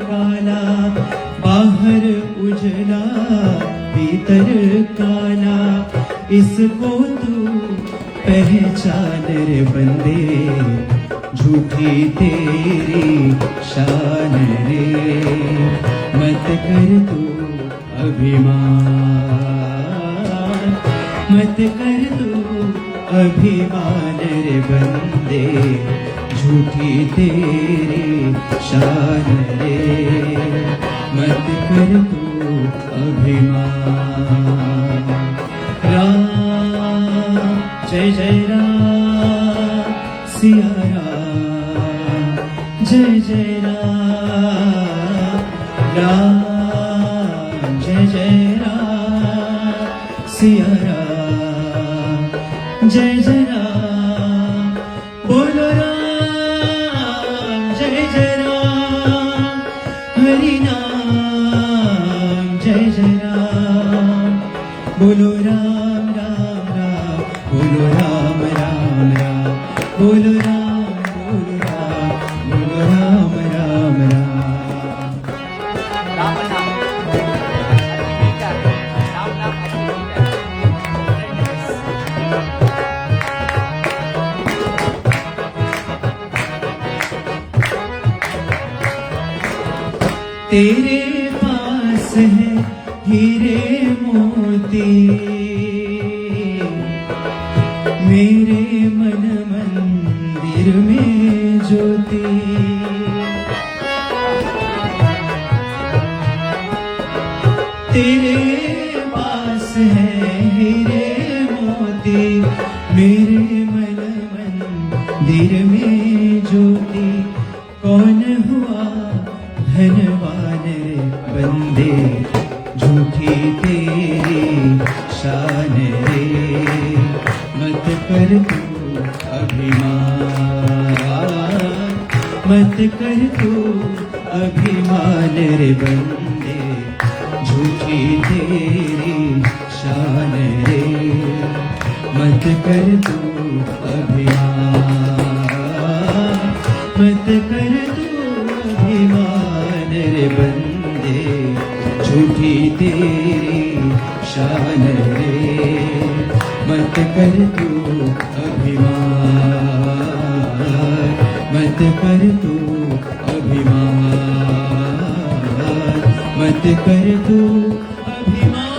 S2: काला। बाहर उजला भीतर काला, इसको तू पहचान रे बंदे, झूठी तेरी शान रे। मत कर तू अभिमान, मत कर तू अभिमान रे बंदे, झूठी तेरी शान रे। मत कर तू अभिमान। राम जय जय राम, सिया राम जय जय राम। राम जय जय राम, सिया राम जय जय राम। बोलो राम जय जय राम, हरि नाम जय जय राम। बोलो राम राम राम, बोलो राम राम राम। बोलो राम, बोलो राम, बोलो राम राम राम।
S1: राम नाम अभिमीटर, राम नाम अभिमीटर।
S2: तेरे पास है हीरे मोती, मेरे मन मंदिर में ज्योति। तेरे पास है हीरे मोती, मेरे मन मंदिर में ज्योति। कौन हुआ धनवान रे बंदे, झूठी तेरी शान रे। मत कर तू अभिमान, मत कर तू अभिमान रे बंदे, झूठी तेरी शान रे। मत कर तू अभिमान, मत कर तू अभिमान रे बंदे, झूठी तेरी शान रे। मत कर तू अभिमान, मत कर तू अभिमान, मत कर तू अभिमान।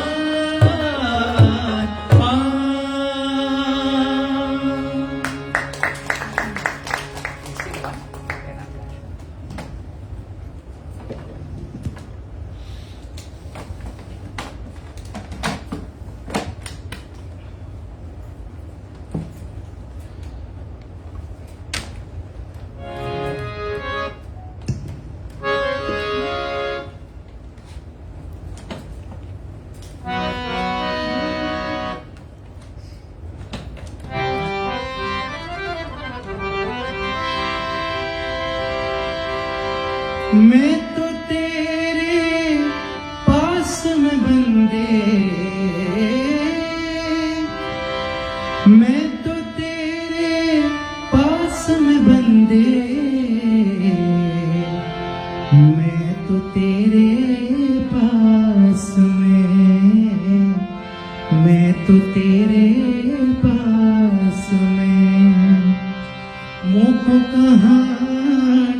S2: मैं तो तेरे पास में बंदे, मैं तो तेरे पास में बंदे, मैं तो तेरे पास में, मैं तो तेरे पास में। मुझको कहाँ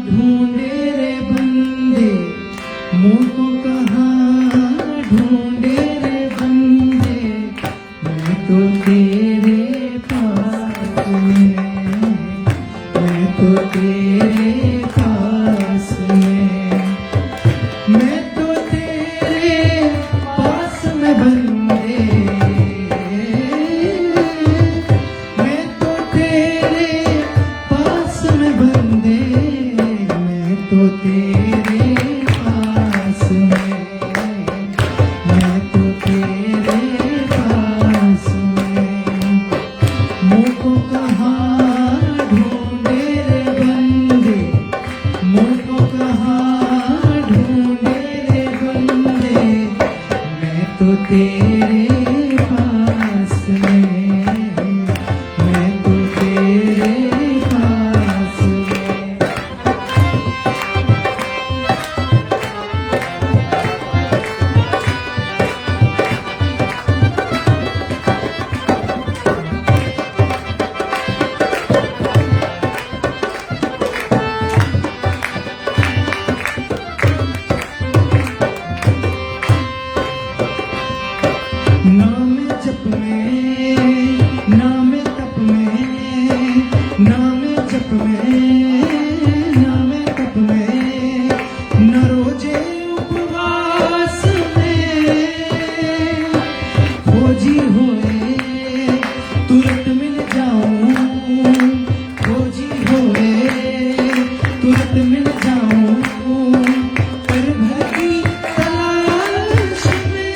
S2: ढूंढे रे बंदे, मुझको कहाँ ढूंढे रे बंदे, मैं तो तेरे पास में, मैं तो तेरे पास में, मैं तो तेरे पास में बंदे, मैं तो तेरे पास में बंदे, मैं तो तेरे पास में, मैं तो तेरे पास में। मुझको कहाँ ढूंढे रे बंदे, मुझको कहाँ ढूंढे रे बंदे, मैं तो तेरे पास में, मैं तो तेरे पास में। नाम जप में, नाम तप में, नाम जप में, नाम तप में, न रोजे उपवास में, खोजी होए तुरंत मिल जाऊं, खोजी होए तुरंत मिल जाऊं, पर भरी तलाश में,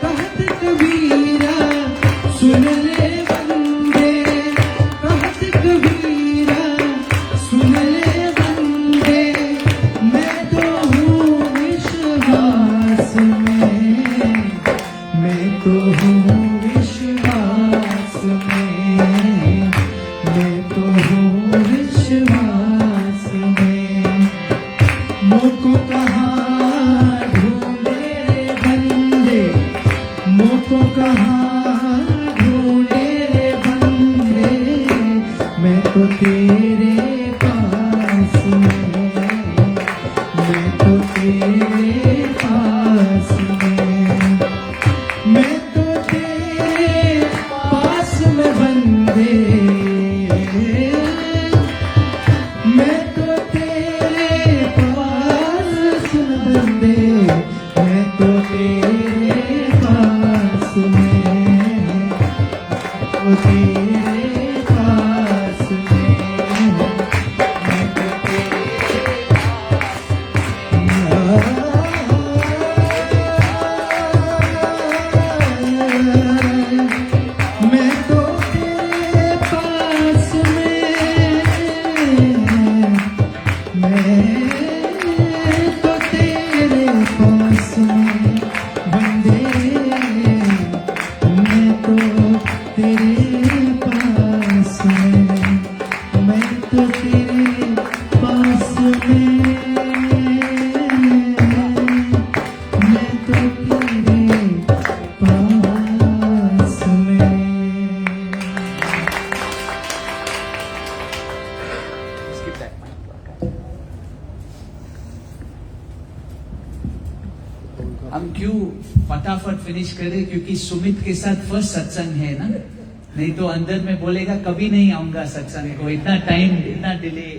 S2: कहत कबीरा सुन ले बंदे, कहत कबीरा सुन ले बंदे, मैं तो हूँ विश्वास में, मैं तो हूँ विश्वास में, मैं तो हूँ विश्वास में। मुझको कहाँ ढूंढे रे बंदे, मुझको कहाँ ढूंढे रे बंदे, मैं तो तेरे पास में, मैं तो तेरे पास में, मैं तो तेरे पास में बंदे, मैं तो तेरे पास में बंदे, मैं तो तेरे पास में, मैं तो तेरे पास में, मैं तो मैं तो तेरे पास में, मैं तो तेरे पास में बंदे, मैं तो तेरे पास में, मैं तो तेरे पास में, मैं तो तेरे पास में।
S1: Skip that one. हम क्यों फटाफट फिनिश करें, क्योंकि सुमित के साथ फर्स्ट सत्संग है ना, नहीं तो अंदर में बोलेगा कभी नहीं आऊंगा सत्संग को, इतना टाइम, इतना डिले।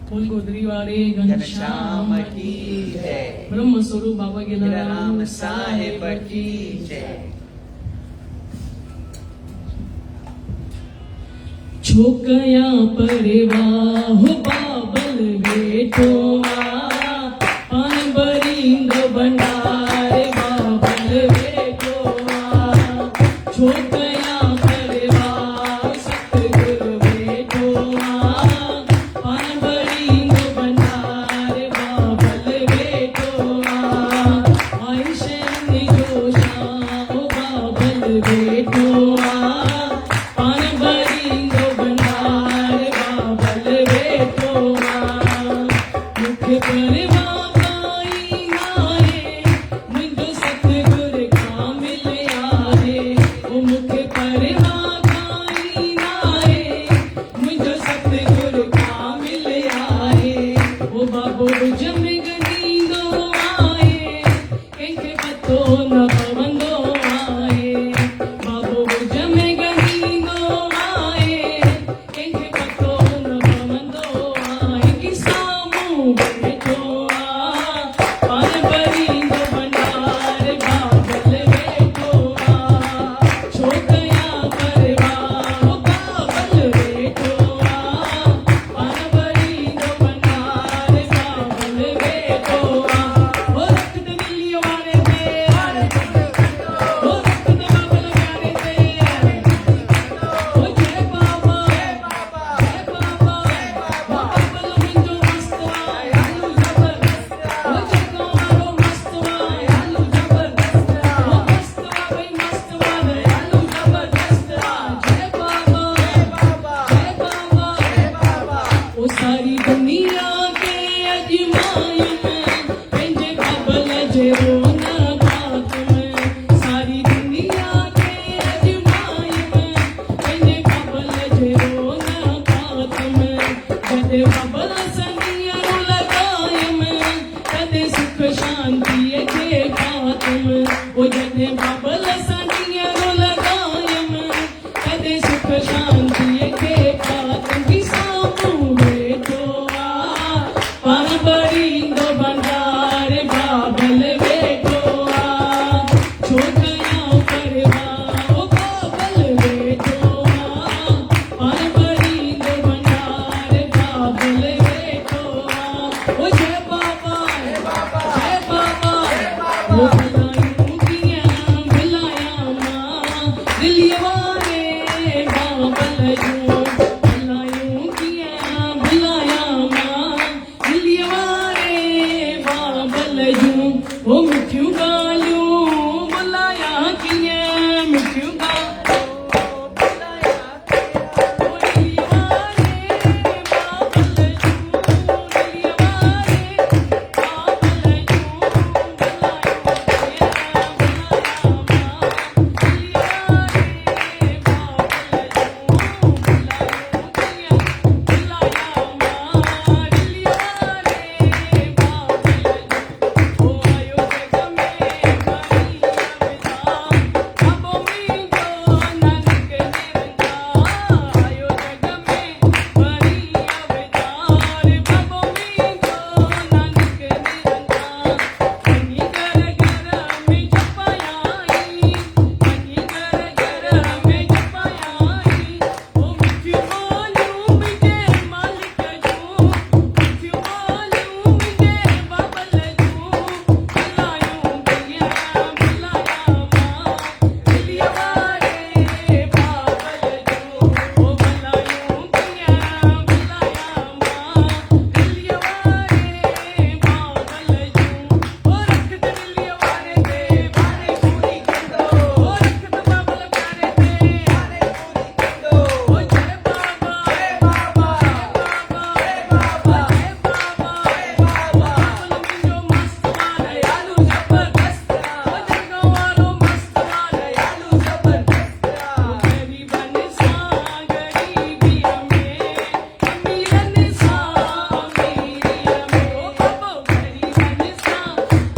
S3: बोल गोदरी वाले
S1: घनश्याम की जय,
S3: ब्रह्म स्वरूप बाबा के
S1: मेरा राम साहेब की जय।
S3: छोकया परेवा हो बाबल गेटो पान बरिंद भंडारे बाबल गेटो छोकया परेवा बेटोआ पान भरींदो भंडार बाबल बेटोआ मुख परवा काई नाहे मुंहिंजो सतगुर कामिल आहे ओ मुख परवा काई नाहे मुंहिंजो सतगुर कामिल आहे ओ बाबो जम गंदींदो आहे कंहिंखे पतो न पवंदो आहे बाबो जम गंदींदो आहे कंहिंखे पतो न पवंदो आहे कि साम्हूं वेठो आहे पान भरींदो भंडार बाबल वेठो आहे छो कयां परवाह ओ बाबल वेठो आहे पान भरींदो भंडार बाबल वेठो आहे ओ रख दिलियो वारे ते ओ रख बाबल वारे ते ओ जय बाबा जय बाबा बाबल मुंहिंजो मस्त आहे आलू जबरदस्त ओ जगो वारो मस्त आहे आलू जबरदस्त ओ मस्त आहे भई मस्त आहे आलू जबरदस्त जय बाबा जय बाबा जय बाबा ओ सारी दुनिया के अजमायुम पंहिंजे बाबल जे रोन बात में सारी दुनिया के अजमायुम पंहिंजे बाबल जे रोन बात में जॾहिं बाबल संगियरो लॻायम तॾहिं सुख शांतीअ खे खातम ओ जॾहिं बाबल संगियरो लॻायम तॾहिं सुख शांतीअ खे खातम कि साम्हूं वेठो आहे पान भरींदो भंडार बाबल वेठो आहे छो कयां परवाह ओ बाबल वेठो आहे पान भरींदो भंडार बाबल वेठो आहे ओ जय बाबा जय बाबा ओ भलायूं कीअं भुलायां मां दिलीअ वारे बाबल जूं भलायूं कीअं भुलायां मां दिलीअ वारे बाबल जूं ओ मिठियूं ॻाल्हियूं भुलायां कीअं मिठियूं ॻाल्हियूं भुलायां कीअं ओ दिलीअ वारे बाबल जूं दिलीअ वारे बाबल जूं भलायूं कीअं भुलायां मां दिलीअ वारे बाबल जूं भलायूं कीअं भुलायां मां दिलीअ वारे बाबल जूं ओ आयो जग में भरी अवतार बाबो मुंहिंजो नानक निरंकार आयो जग में भरी अवतार बाबो मुंहिंजो नानक निरंकार वञी घर घर में जपायाई वञी घर घर में जपायाई ओ मिठियूं ॻाल्हियूं मुंहिंजे मालिक जूं मिठियूं ॻाल्हियूं मुंहिंजे बाबल जूं भलायूं कीअं भुलायां मां दिलीअ वारे बाबल जूं ओ भलायूं कीअं भुलायां मां दिलीअ वारे बाबल जूं ओ रख दिलीअ वारे ते वारे पूरी कंदो ओ रख बाबल वारे ते वारे पूरी कंदो ओ जय बाबा जय बाबा जय बाबा जय बाबा जय बाबा बाबल मुंहिंजो मस्त आहे आलू जबरदस्त ओ जगो वारो मस्त आहे आलू जबरदस्त ओ ग़रीबन सां ग़रीबीअ में अमीरन सां अमीरीअ में ओ बाबो ग़रीबन सां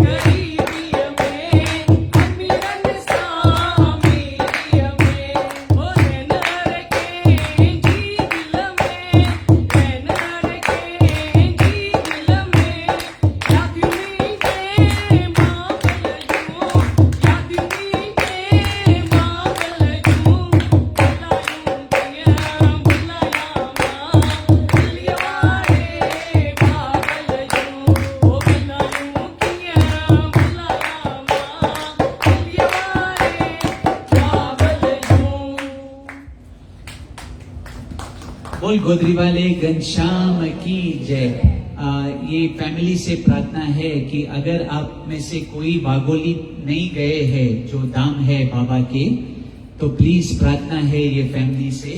S3: ग़रीबीअ में अमीरन सां अमीरीअ में ओ रैन रखे जी दिल में रैन रखे जी दिल में यादियूं मीठे बाबल जूं यादियूं मीठे बाबल जूं भलायूं कीअं भुलायां मां दिलीअ वारे बाबल जूं ओ भलायूं कीअं भुलायां मां दिलीअ वारे बाबल जूं
S1: बोल गोदरी वाले घनश्याम की जय। ये फैमिली से प्रार्थना है कि अगर आप में से कोई वाघोली नहीं गए हैं, जो धाम है बाबा के, तो प्लीज प्रार्थना है ये फैमिली से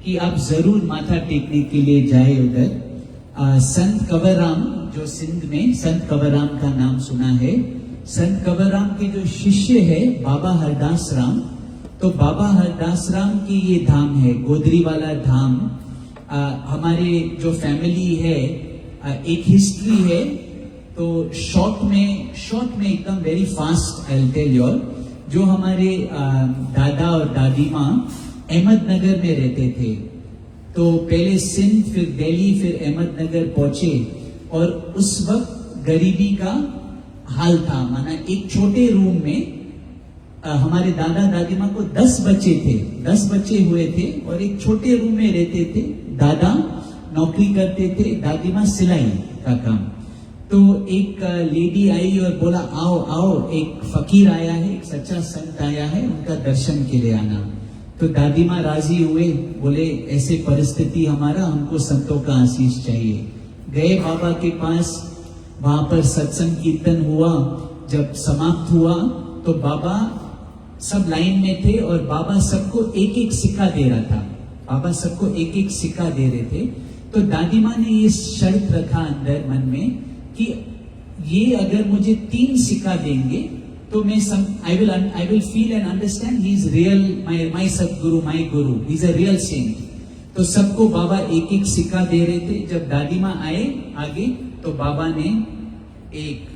S1: कि आप जरूर माथा टेकने के लिए जाए उधर। संत कंवरराम जो सिंध में, संत कंवरराम का नाम सुना है। संत कंवरराम के जो शिष्य है बाबा हरदास राम, तो बाबा हरदास राम की ये धाम है गोदरी वाला धाम। हमारे जो फैमिली है एक हिस्ट्री है, तो शॉर्ट में एकदम very fast I will tell you all. जो हमारे दादा और दादी माँ अहमदनगर में रहते थे, तो पहले सिंध फिर दिल्ली फिर अहमदनगर पहुंचे, और उस वक्त गरीबी का हाल था। माना एक छोटे रूम में हमारे दादा दादी माँ को 10 बच्चे थे, 10 बच्चे हुए थे और एक छोटे रूम में रहते थे। दादा नौकरी करते थे, दादी माँ सिलाई का काम। तो एक लेडी आई और बोला आओ आओ, एक फकीर आया है, एक सच्चा संत आया है, उनका दर्शन के लिए आना। तो दादी माँ राजी हुए, बोले ऐसे परिस्थिति हमारा, हमको संतों का आशीष चाहिए। गए बाबा के पास, वहां पर सत्संग कीर्तन हुआ। जब समाप्त हुआ तो बाबा सब लाइन में थे और बाबा सबको एक एक सिक्का दे रहा था। बाबा सबको एक एक सिक्का दे रहे थे। तो दादी माँ ने ये शर्त रखा अंदर मन में कि ये अगर मुझे 3 सिक्का देंगे तो मैं I will feel and understand he is real, my Satguru, my guru, he is a real saint. तो सबको बाबा एक एक सिक्का दे रहे थे। जब दादी माँ आए आगे तो बाबा ने 1,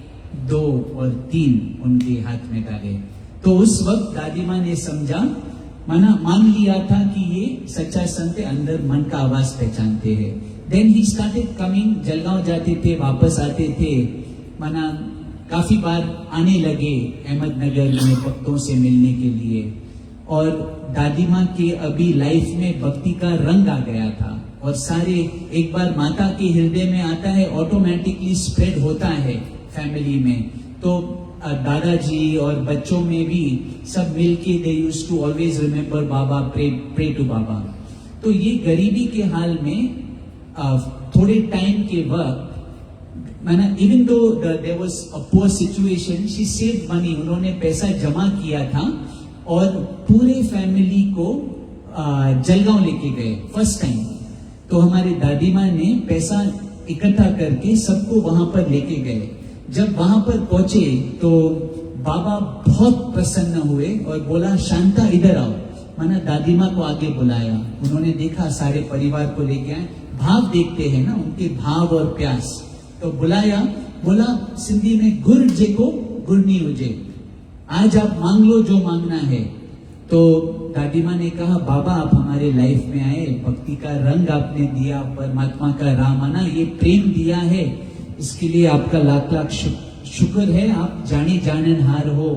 S1: 2 और 3 उनके हाथ में डाले। तो उस वक्त दादी माँ ने समझा, मान लिया था कि ये सच्चा संत है, अंदर मन का आवाज पहचानते हैं। Then he started coming, Jalgaon जाते थे, वापस आते थे, माना काफी बार आने लगे अहमदनगर में भक्तों से मिलने के लिए। और दादी माँ के अभी लाइफ में भक्ति का रंग आ गया था, और सारे एक बार माता के हृदय में आता है ऑटोमेटिकली स्प्रेड होता है फैमिली में। तो दादाजी और बच्चों में भी सब मिलके they used to always remember बाबा, प्रे टू बाबा। तो ये गरीबी के हाल में थोड़े टाइम के वक्त, मैंने even though there was a poor situation, she saved money, उन्होंने पैसा जमा किया था और पूरे फैमिली को जलगांव लेके गए फर्स्ट टाइम। तो हमारे दादी माँ ने पैसा इकट्ठा करके सबको वहां पर लेके गए। जब वहां पर पहुंचे तो बाबा बहुत प्रसन्न हुए और बोला शांता इधर आओ। माना दादी माँ को आगे बुलाया, उन्होंने देखा सारे परिवार को लेके आए, भाव देखते हैं ना उनके भाव और प्यास। तो बुलाया, बोला सिंधी में गुर जेको गुर नहीं उजे, आज आप मांग लो जो मांगना है। तो दादी माँ ने कहा बाबा आप हमारे लाइफ में आए, भक्ति का रंग आपने दिया, परमात्मा का राम आना, ये प्रेम दिया है, इसके लिए आपका लाख लाख शुक्र है। आप जाने जाननहार हो।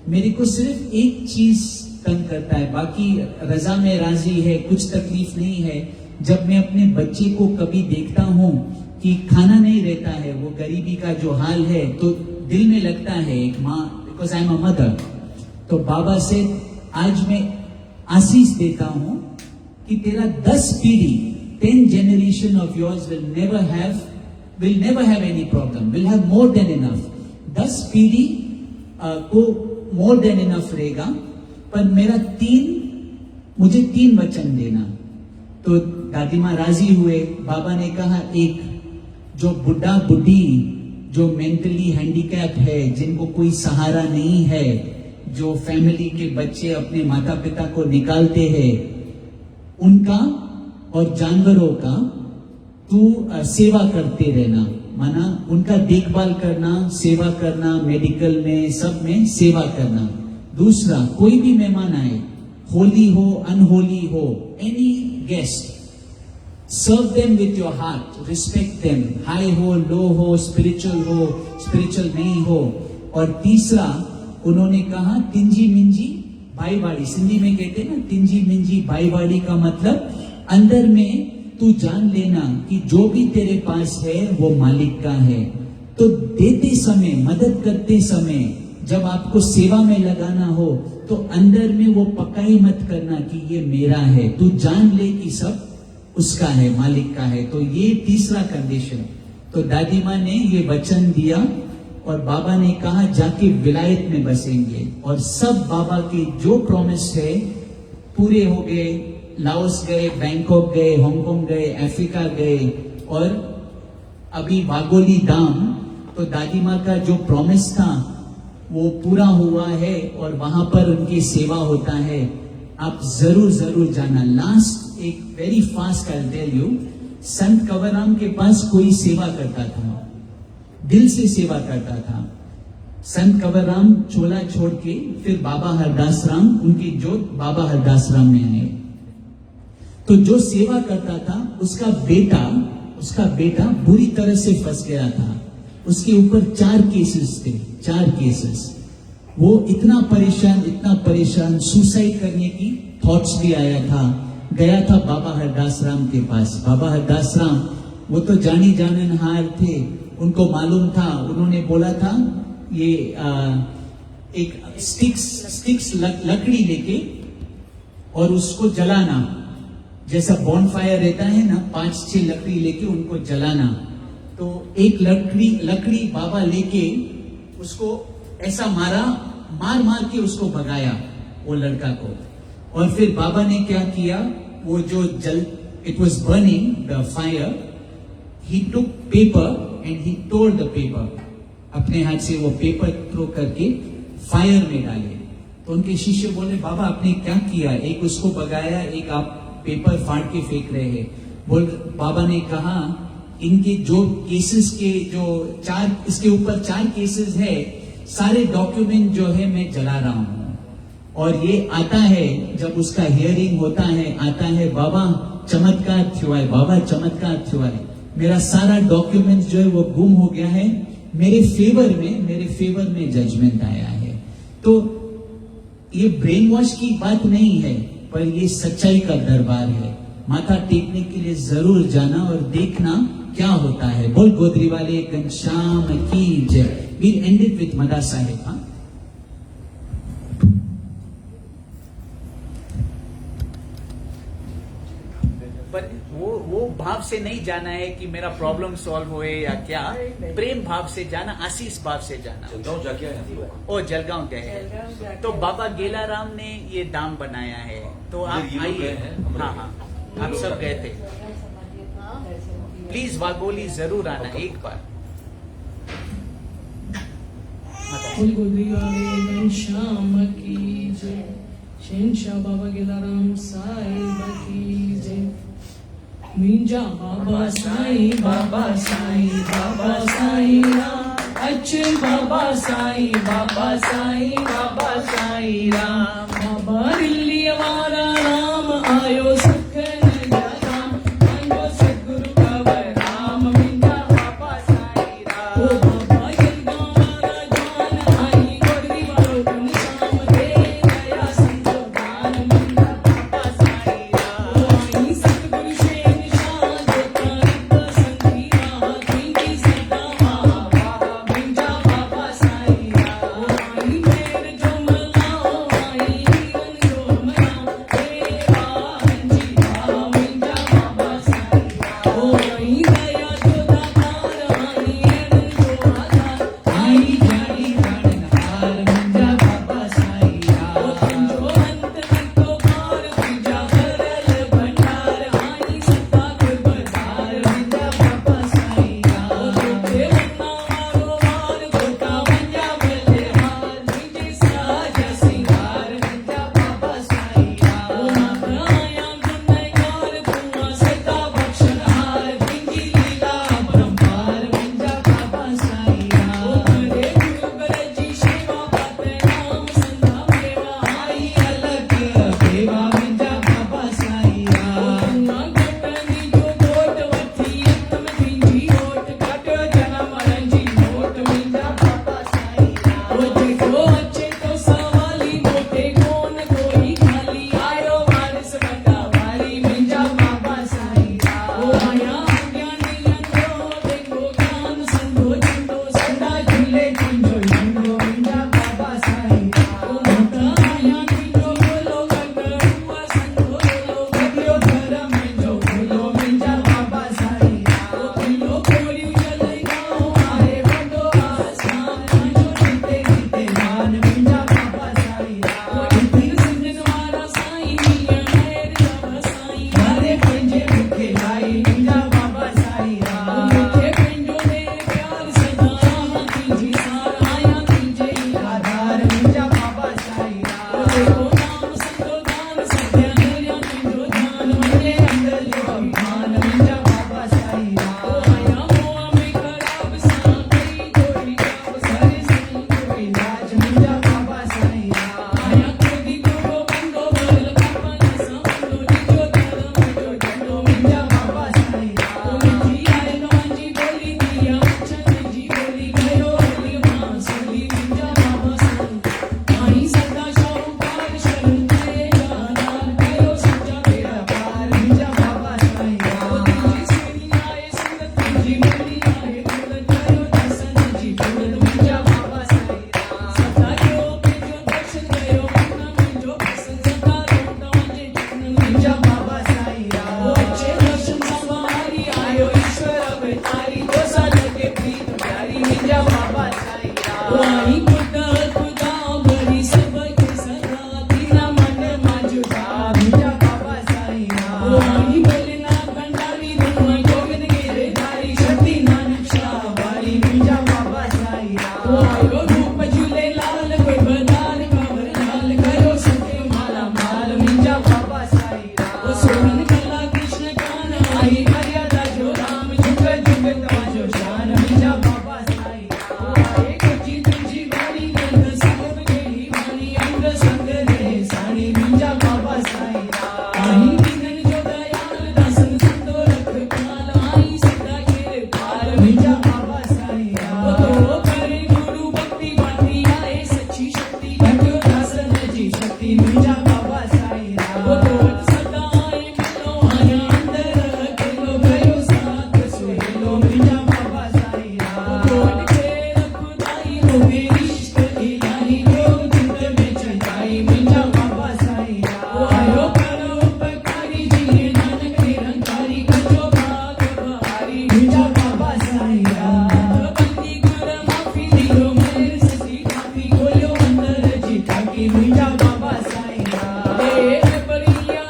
S1: मेरे को सिर्फ एक चीज तंग करता है, बाकी रजा में राजी है, कुछ तकलीफ नहीं है। जब मैं अपने बच्चे को कभी देखता हूँ कि खाना नहीं रहता है, वो गरीबी का जो हाल है, तो दिल में लगता है एक माँ, because I am a mother. तो बाबा से आज मैं आशीष देता हूँ कि तेरा 10 पीढ़ी, 10 generation of yours will never have any problem, will have more than enough. 10 पीढ़ी को more than enough रहेगा। पर मेरा मुझे 3 वचन देना। तो दादी माँ राजी हुए। बाबा ने कहा एक जो बुढ़ा बुढ़ी जो मेंटली हैंडीकैप है, जिनको कोई सहारा नहीं है, जो फैमिली के बच्चे अपने माता पिता को निकालते हैं, उनका और जानवरों का तू सेवा करते रहना। माना उनका देखभाल करना, सेवा करना, मेडिकल में सब में सेवा करना। दूसरा, कोई भी मेहमान आए, होली हो अनहोली हो, any guest, serve them with your heart, respect them, high हो लो हो, स्पिरिचुअल नहीं हो। और तीसरा उन्होंने कहा तिंजी मिंजी भाईवाड़ी, सिंधी में कहते हैं ना तिंजी मिंजी भाईवाड़ी का मतलब अंदर में तू जान लेना कि जो भी तेरे पास है वो मालिक का है। तो देते समय, मदद करते समय, जब आपको सेवा में लगाना हो तो अंदर में वो पकाई मत करना कि ये मेरा है, तू जान ले कि सब उसका है, मालिक का है। तो ये तीसरा कंडीशन। तो दादी माँ ने ये वचन दिया और बाबा ने कहा जाके विलायत में बसेंगे, और सब बाबा के जो प्रॉमिस है पूरे हो गए, लाओस गए, बैंकॉक गए, हांगकांग गए, अफ्रीका गए, और अभी वागोली धाम, तो दादी माँ का जो प्रॉमिस था वो पूरा हुआ है और वहां पर उनकी सेवा होता है। आप जरूर जरूर जाना। लास्ट एक very fast I tell you, Sant Kanwarram के पास कोई सेवा करता था, दिल से सेवा करता था। संत कंवरराम चोला छोड़ के फिर बाबा हरदास राम, उनकी जोत बाबा हरदास राम में आए। तो जो सेवा करता था उसका बेटा बुरी तरह से फंस गया था। उसके ऊपर 4 केसेस थे, 4 केसेस। वो इतना परेशान, सुसाइड करने की थॉट्स भी आया था। गया था बाबा हरदास राम के पास। बाबा हरदास राम वो तो जानी जाननहार थे, उनको मालूम था। उन्होंने बोला था ये एक स्टिक्स लकड़ी लेके और उसको जलाना, जैसा बॉनफायर रहता है ना, 5-6 लकड़ी लेके उनको जलाना। तो एक लकड़ी बाबा लेके उसको ऐसा मार के उसको भगाया वो लड़का को। और फिर बाबा ने क्या किया, वो जो it was burning the fire, he took paper and he tour the paper. अपने हाथ से वो पेपर थ्रो करके फायर में डाले। तो उनके शिष्य बोले, बाबा आपने क्या किया? एक उसको भगाया, एक आप पेपर फाड़ के फेंक रहे हैं। बाबा ने कहा, इनके जो केसेस के जो 4, इसके ऊपर 4 केसेस है, सारे डॉक्यूमेंट जो है मैं जला रहा हूं। और ये आता है, जब उसका हियरिंग होता है, आता है, बाबा चमत्कार थ्यो है, बाबा चमत्कार थ्यो है, मेरा सारा डॉक्यूमेंट जो है वो गुम हो गया है, मेरे फेवर में जजमेंट आया है। तो ये ब्रेन वॉश की बात नहीं है, पर ये सच्चाई का दरबार है। माथा टेकने के लिए जरूर जाना और देखना क्या होता है। बोल गोदरी वाले घनश्याम की जय। We'll end it with मदा साहेब। हाँ, पर वो भाव से नहीं जाना है कि मेरा प्रॉब्लम सॉल्व होए या क्या, प्रेम भाव से जाना, आशीष भाव से जाना।
S4: जलगांव जाके आए हैं।
S1: ओ जलगांव गए हैं, तो बाबा गेलाराम ने ये दाम बनाया है। तो आप
S4: ये लोग
S1: आइए।
S4: गए हैं,
S1: हाँ हाँ, आप सब गए थे। प्लीज वागोली जरूर आना एक बार।
S3: बोल गोदरी वाले घनश्याम की जय। शहंशाह बाबा गेलाराम साहिब की जय। मिंजा बाबा साईं, बाबा साईं, बाबा साईं राम। अच्छे बाबा साईं, बाबा साईं, बाबा साईं राम। बाबा दिल्ली वाला राम आयो सुख नजाराम। आयो सतगुरु कंवर राम, मिंजा बाबा साईं राम। ओ बाबा जलगांव वाला जान आई, गोदरी वालो घनश्याम दे दया संतोषान, मिंजा बाबा साईं राम। ओ आई सतगुरु शहंशाह देता रित संती राह, तेरी सदा आवा, मिंजा बाबा साईं राम। ओ आई मेर जो मलाओ, आई हीरन जो मलाओ, तेरा आई भोलेनाथ भंडारी धर्म गोविंद गिरधारी शक्ति नानक शाह वाली मिंजा बाबा साईं राम। आयो रूप झूले लाल कोई बदार कवर लाल करो सत्य माला माल मिंजा बाबा साईं राम। सोहन कला कृष्ण कान आई मर्यादा जो राम जुग जुग तमाजो शान मिंजा बाबा साईं राम। आए कुची तुझी वाली गंध सब गेली वाली अंग संग रे साड़ी मिंजा बाबा साईं राम। आई दीनन जो दयाल दासन संतो रखपाल आई सदा के पार मिंजा बाबा साईं राम। तो करे गुरु भक्ति बाती आए सच्ची शक्ति कटो दासन जी शक्ति मिंजा बाबा साईं राम। तो सदा आए मिलो आया अंदर अकेलो गयो साथ सुहेलो मिंजा बाबा साईं राम। तो के खुदाई हो मेरी इश्क इलाही जो जिंद में चढ़ाई मिंजा बाबा साईं राम। आयो करो उपकारी जी नानक निरंकारी कचो भाग बहारी मिंजा बाबा साईं राम। बंदी गुर माफी दियो मेरे ससी काफी खोलो अंदर जी ठाकी मिंजा बाबा साईं राम। ए बलिया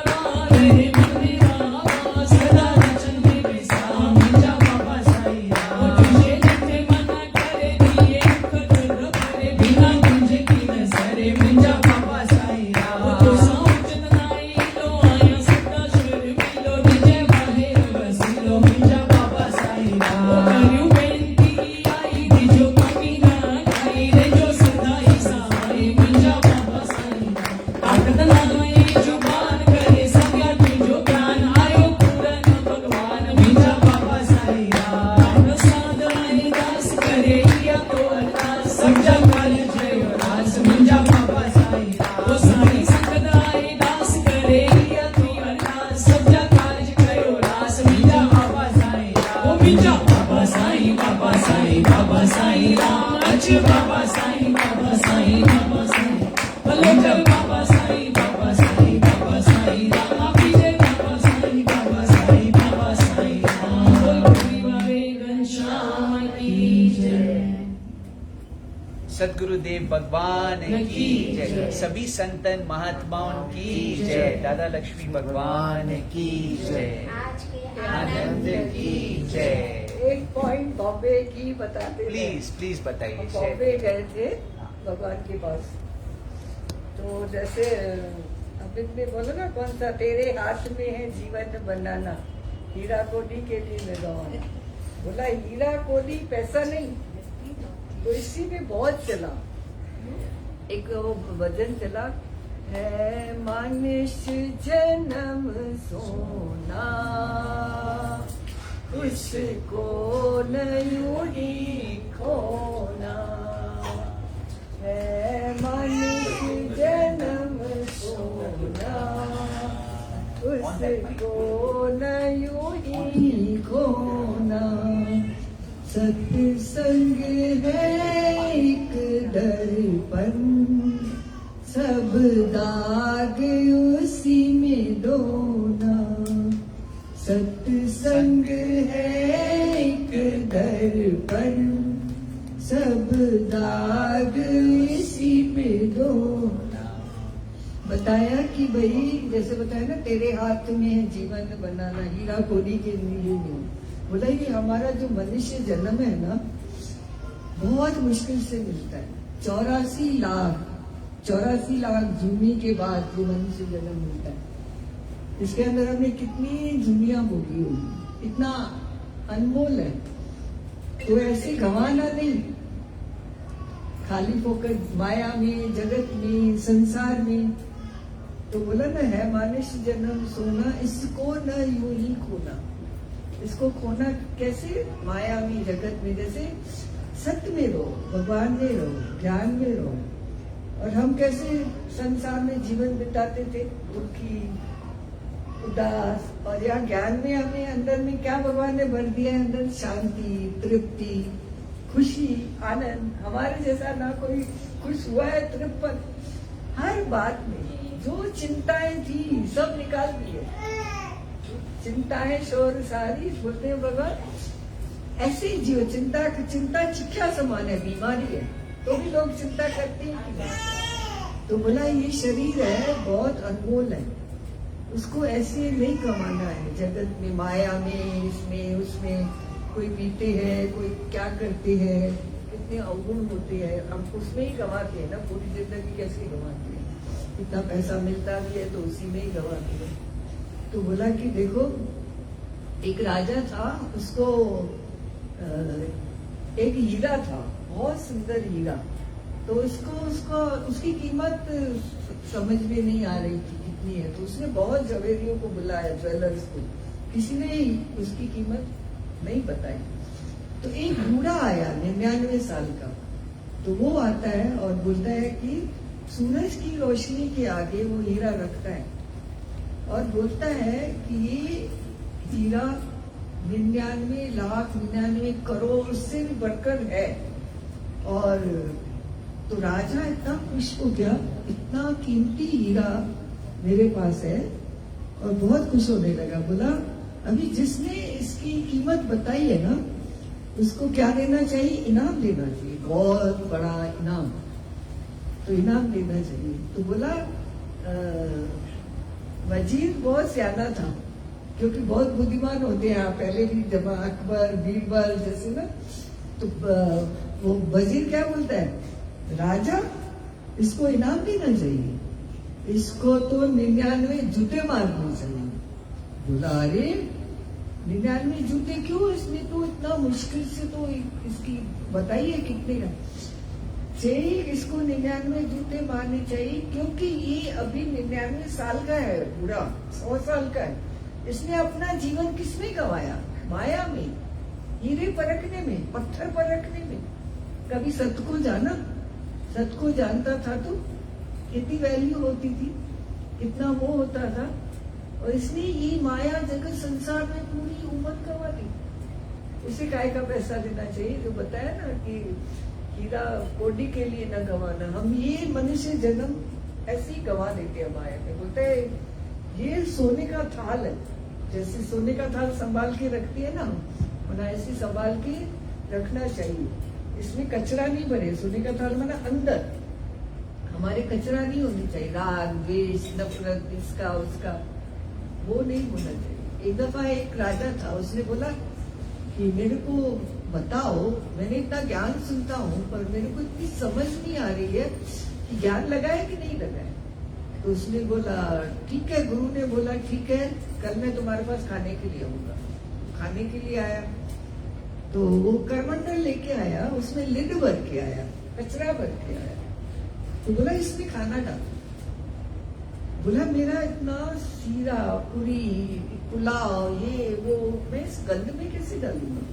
S3: रे मने बाबा सदा वचन में बेसा मिंजा बाबा साईं राम। तुझे जिते मना करे दिए खतर भरे बिना तुझे की नजरे मिंजा बाबा साईं राम। तो साउचन नाई लो आया सदा शुर मिलो विजय बाहेर वसीलो मिंजा बाबा साईं राम। करियो बेनती आई दिजो कमी ना खाई रे जो सदा ही सहाय मिंजा बाबा साईं राम। आखत नाई जुबान करे सगा तुझो ज्ञान आयो पूरन भगवान मिंजा बाबा साईं राम। प्रसाद आए दास करे या तो अरदास समझा काल जय रास मिंजा बाबा साईं राम। तो साई संगत आए दास करे या तो अरदास समझा काल जय रास मिंजा बाबा साईं राम। ओ मिंजा बाबा साईं बाबा साईं राम। अच बाबा साईं बाबा साईं भलो कर बाबा साईं बाबा साईं राम। विजय बाबा साईं बाबा साईं राम। बोल परिवारे घनश्याम की जय।
S1: सदगुरुदेव भगवान की जय। सभी संतन महात्माओं की जय। दादा लक्ष्मी भगवान की जय।
S4: आज के
S1: आनंद की जय।
S5: एक पॉइंट बॉम्बे की बताते थे।
S1: प्लीज बताइए।
S5: हम बॉम्बे गए थे भगवान के पास। तो जैसे अमित ने बोला ना कौन सा तेरे हाथ में है जीवन बनाना हीरा कोडी के लिए लगाओ। बोला हीरा कोडी पैसा नहीं तो इसी में बहुत चला। एक वो भजन चला है मनुष्य जन्म सोना उसको यूं ही खोना है। मनुष्य जन्म सोना उसको यूं ही खोना। सत्संग है एक दर्पण सब दाग उसी में धोना। सत्संग है एक दर्पण सब दाग इसी में धोना। बताया कि भाई जैसे बताया ना तेरे हाथ में है जीवन बनाना हीरा कोडी के लिए नहीं। बोला ये हमारा जो मनुष्य जन्म है ना बहुत मुश्किल से मिलता है। 84 लाख जूनी के बाद जो मनुष्य जन्म मिलता है इसके अंदर हमने कितनी दुनिया भोगी होगी। इतना अनमोल है तो ऐसे गंवाना नहीं। खाली फोकट माया में जगत में संसार में। तो बोला ना है मनुष्य जन्म सोना इसको न यूं ही खोना। इसको खोना कैसे? माया में जगत में। जैसे सत्य में रहो भगवान में रहो ज्ञान में रहो। और हम कैसे संसार में जीवन बिताते थे दुखी उदास। और यहाँ ज्ञान में हमें अंदर में क्या भगवान ने भर दिया है अंदर शांति तृप्ति खुशी आनंद। हमारे जैसा ना कोई खुश हुआ है तृप्त हर बात में। जो चिंताएं थी सब निकाल दिए। चिंताएं शोर सारी बोलते हैं भगवान ऐसे ही जियो। चिंता चिकित्सा समान है बीमारी है तो भी लोग चिंता करते हैं। तो बोला ये शरीर है बहुत अनमोल है उसको ऐसे नहीं कमाना है जगत में, माया में, इसमें उसमें। कोई पीते हैं, कोई क्या करते हैं, कितने अवगुण होते हैं, हम उसमें ही गंवाते हैं ना। पूरी जिंदगी कैसे गंवाते हैं? इतना पैसा मिलता भी है तो उसी में ही गंवाते हैं। तो बोला कि देखो, एक राजा था, उसको एक हीरा था, बहुत सुंदर हीरा। तो उसकी कीमत समझ में नहीं आ रही थी कितनी है। तो उसने बहुत जवेरियों को बुलाया, ज्वेलर्स को। किसी ने उसकी कीमत नहीं बताई। तो एक बूढ़ा आया 99 साल का। तो वो आता है और बोलता है कि सूरज की रोशनी के आगे वो हीरा रखता है और बोलता है कि ये हीरा 99 करोड़ से भी बढ़कर है। और तो राजा इतना खुश हो गया, इतना कीमती हीरा मेरे पास है, और बहुत खुश होने लगा। बोला अभी जिसने इसकी कीमत बताई है ना, उसको क्या देना चाहिए? इनाम देना चाहिए, बहुत बड़ा इनाम। तो इनाम देना चाहिए। तो बोला वजीर बहुत सियाना था, क्योंकि बहुत बुद्धिमान होते हैं पहले भी, जब अकबर बीरबल जैसे ना। तो वो वजीर क्या बोलता है, राजा इसको इनाम देना चाहिए, इसको तो 99 जूते मारने चाहिए। बोला अरे 99 जूते क्यों, इसने तो इतना मुश्किल से तो इसकी बताइए कितने का चाहिए। इसको 99 जूते मारने चाहिए, क्योंकि ये अभी 99 साल का है, पूरा 100 साल का है। इसने अपना जीवन किसमें गंवाया? माया में, हीरे परखने में, पत्थर परखने में। कभी सत्य को जाना? सत्य को जानता था तो कितनी वैल्यू होती थी, कितना मोह होता था। और इसने ये माया जगत संसार में पूरी उम्र गंवा दी। उसे काय का पैसा देना चाहिए? जो बताया ना कि हीरा कोडी के लिए न गंवाना। हम ये मनुष्य जन्म ऐसे ही गंवा देते हैं माया में। बोलते हैं ये सोने का थाल है, जैसे सोने का थाल संभाल के रखती है ना, वरना ऐसे संभाल के रखना चाहिए। इसमें कचरा नहीं भरे। सोने का थाल माना अंदर हमारे कचरा नहीं होनी चाहिए, राग द्वेष नफरत इसका उसका, वो नहीं होना चाहिए। एक दफा एक राजा था, उसने बोला कि मेरे को बताओ, मैंने इतना ज्ञान सुनता हूँ पर मेरे को इतनी समझ नहीं आ रही है कि ज्ञान लगाए कि नहीं लगाए। तो उसने बोला ठीक है, गुरु ने बोला ठीक है, कल मैं तुम्हारे पास खाने के लिए आऊंगा। खाने के लिए आया तो वो करमंडल लेके आया, उसमें लिड भर के आया, कचरा भर के आया। तो बोला इसमें खाना डाल। बोला मेरा इतना सीरा पूरी पुलाव ये वो मैं इस गंद में कैसे डालूंगा?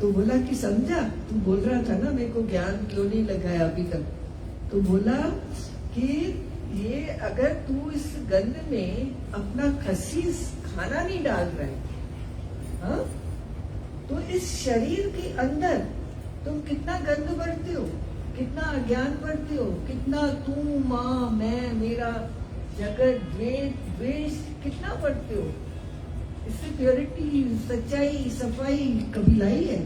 S5: तो बोला कि समझा, तू बोल रहा था ना मेरे को ज्ञान क्यों नहीं लगाया अभी तक। तो बोला कि ये अगर तू इस गंद में अपना खसीस खाना नहीं डाल रहा है, हाँ, तो इस शरीर के अंदर तुम कितना गंद भरते हो, कितना अज्ञान भरते हो, कितना तू माँ मैं मेरा जगत द्वेष कितना भरते हो। इससे प्योरिटी सच्चाई सफाई कभी लाई है?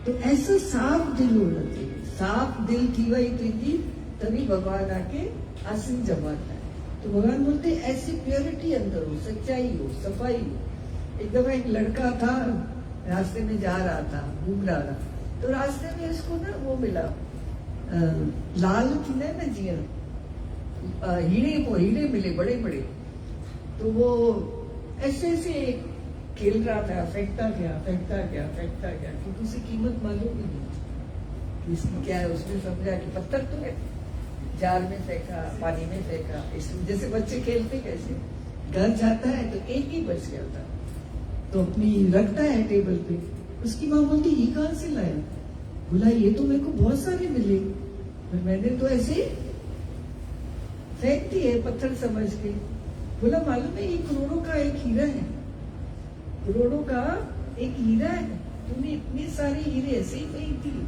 S5: तो ऐसा साफ दिल होना चाहिए। साफ दिल की वही प्रीति, तभी भगवान आके आसन जमाता है। तो भगवान बोलते ऐसी प्योरिटी अंदर हो, सच्चाई हो, सफाई हो। एकदम एक लड़का था, रास्ते में जा रहा था, घूम रहा था, तो रास्ते में इसको ना वो मिला लाल थी ना जिया, हीरे मिले बड़े बड़े। तो वो ऐसे ऐसे खेल रहा था, फेंकता गया, क्योंकि उसे कीमत मालूम ही नहीं इसकी क्या है। उसने समझा कि पत्थर तो है, जार में फेंका, पानी में फेंका। इसमें जैसे बच्चे खेलते कैसे, घर जाता है तो एक ही बच गया था, तो अपनी रखता है टेबल पे। उसकी माँ बोलती ये कहाँ से लाया? बोला ये तो मेरे को बहुत सारे मिले, पर मैंने तो ऐसे फेंक दिए पत्थर समझ के। बोला मालूम है ये करोड़ों का एक हीरा है, करोड़ों का एक हीरा है, तूने इतने सारे हीरे ऐसे ही फेंक दिए।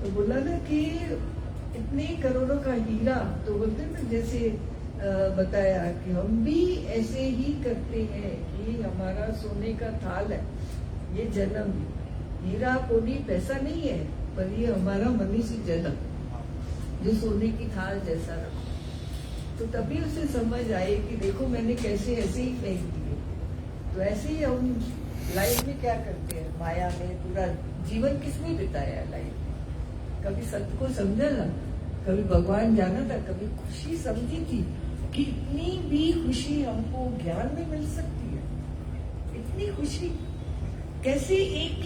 S5: तो बोला ना कि इतने करोड़ों का हीरा, तो बोलते ना जैसे बताया कि हम भी ऐसे ही करते हैं कि हमारा सोने का थाल है ये जन्म, हीरा कोई पैसा नहीं है, पर ये हमारा मनुष्य जन्म जो सोने की थाल जैसा रखो। तो तभी उसे समझ आए कि देखो मैंने कैसे ऐसे ही फेंक दिए। तो ऐसे ही हम लाइफ में क्या करते हैं, माया में पूरा जीवन किसमें बिताया लाइफ में। कभी सत्य को समझा ना, कभी भगवान जाना था, कभी खुशी समझी थी कि इतनी भी खुशी हमको ज्ञान में मिल सकती है। इतनी खुशी कैसे एक एक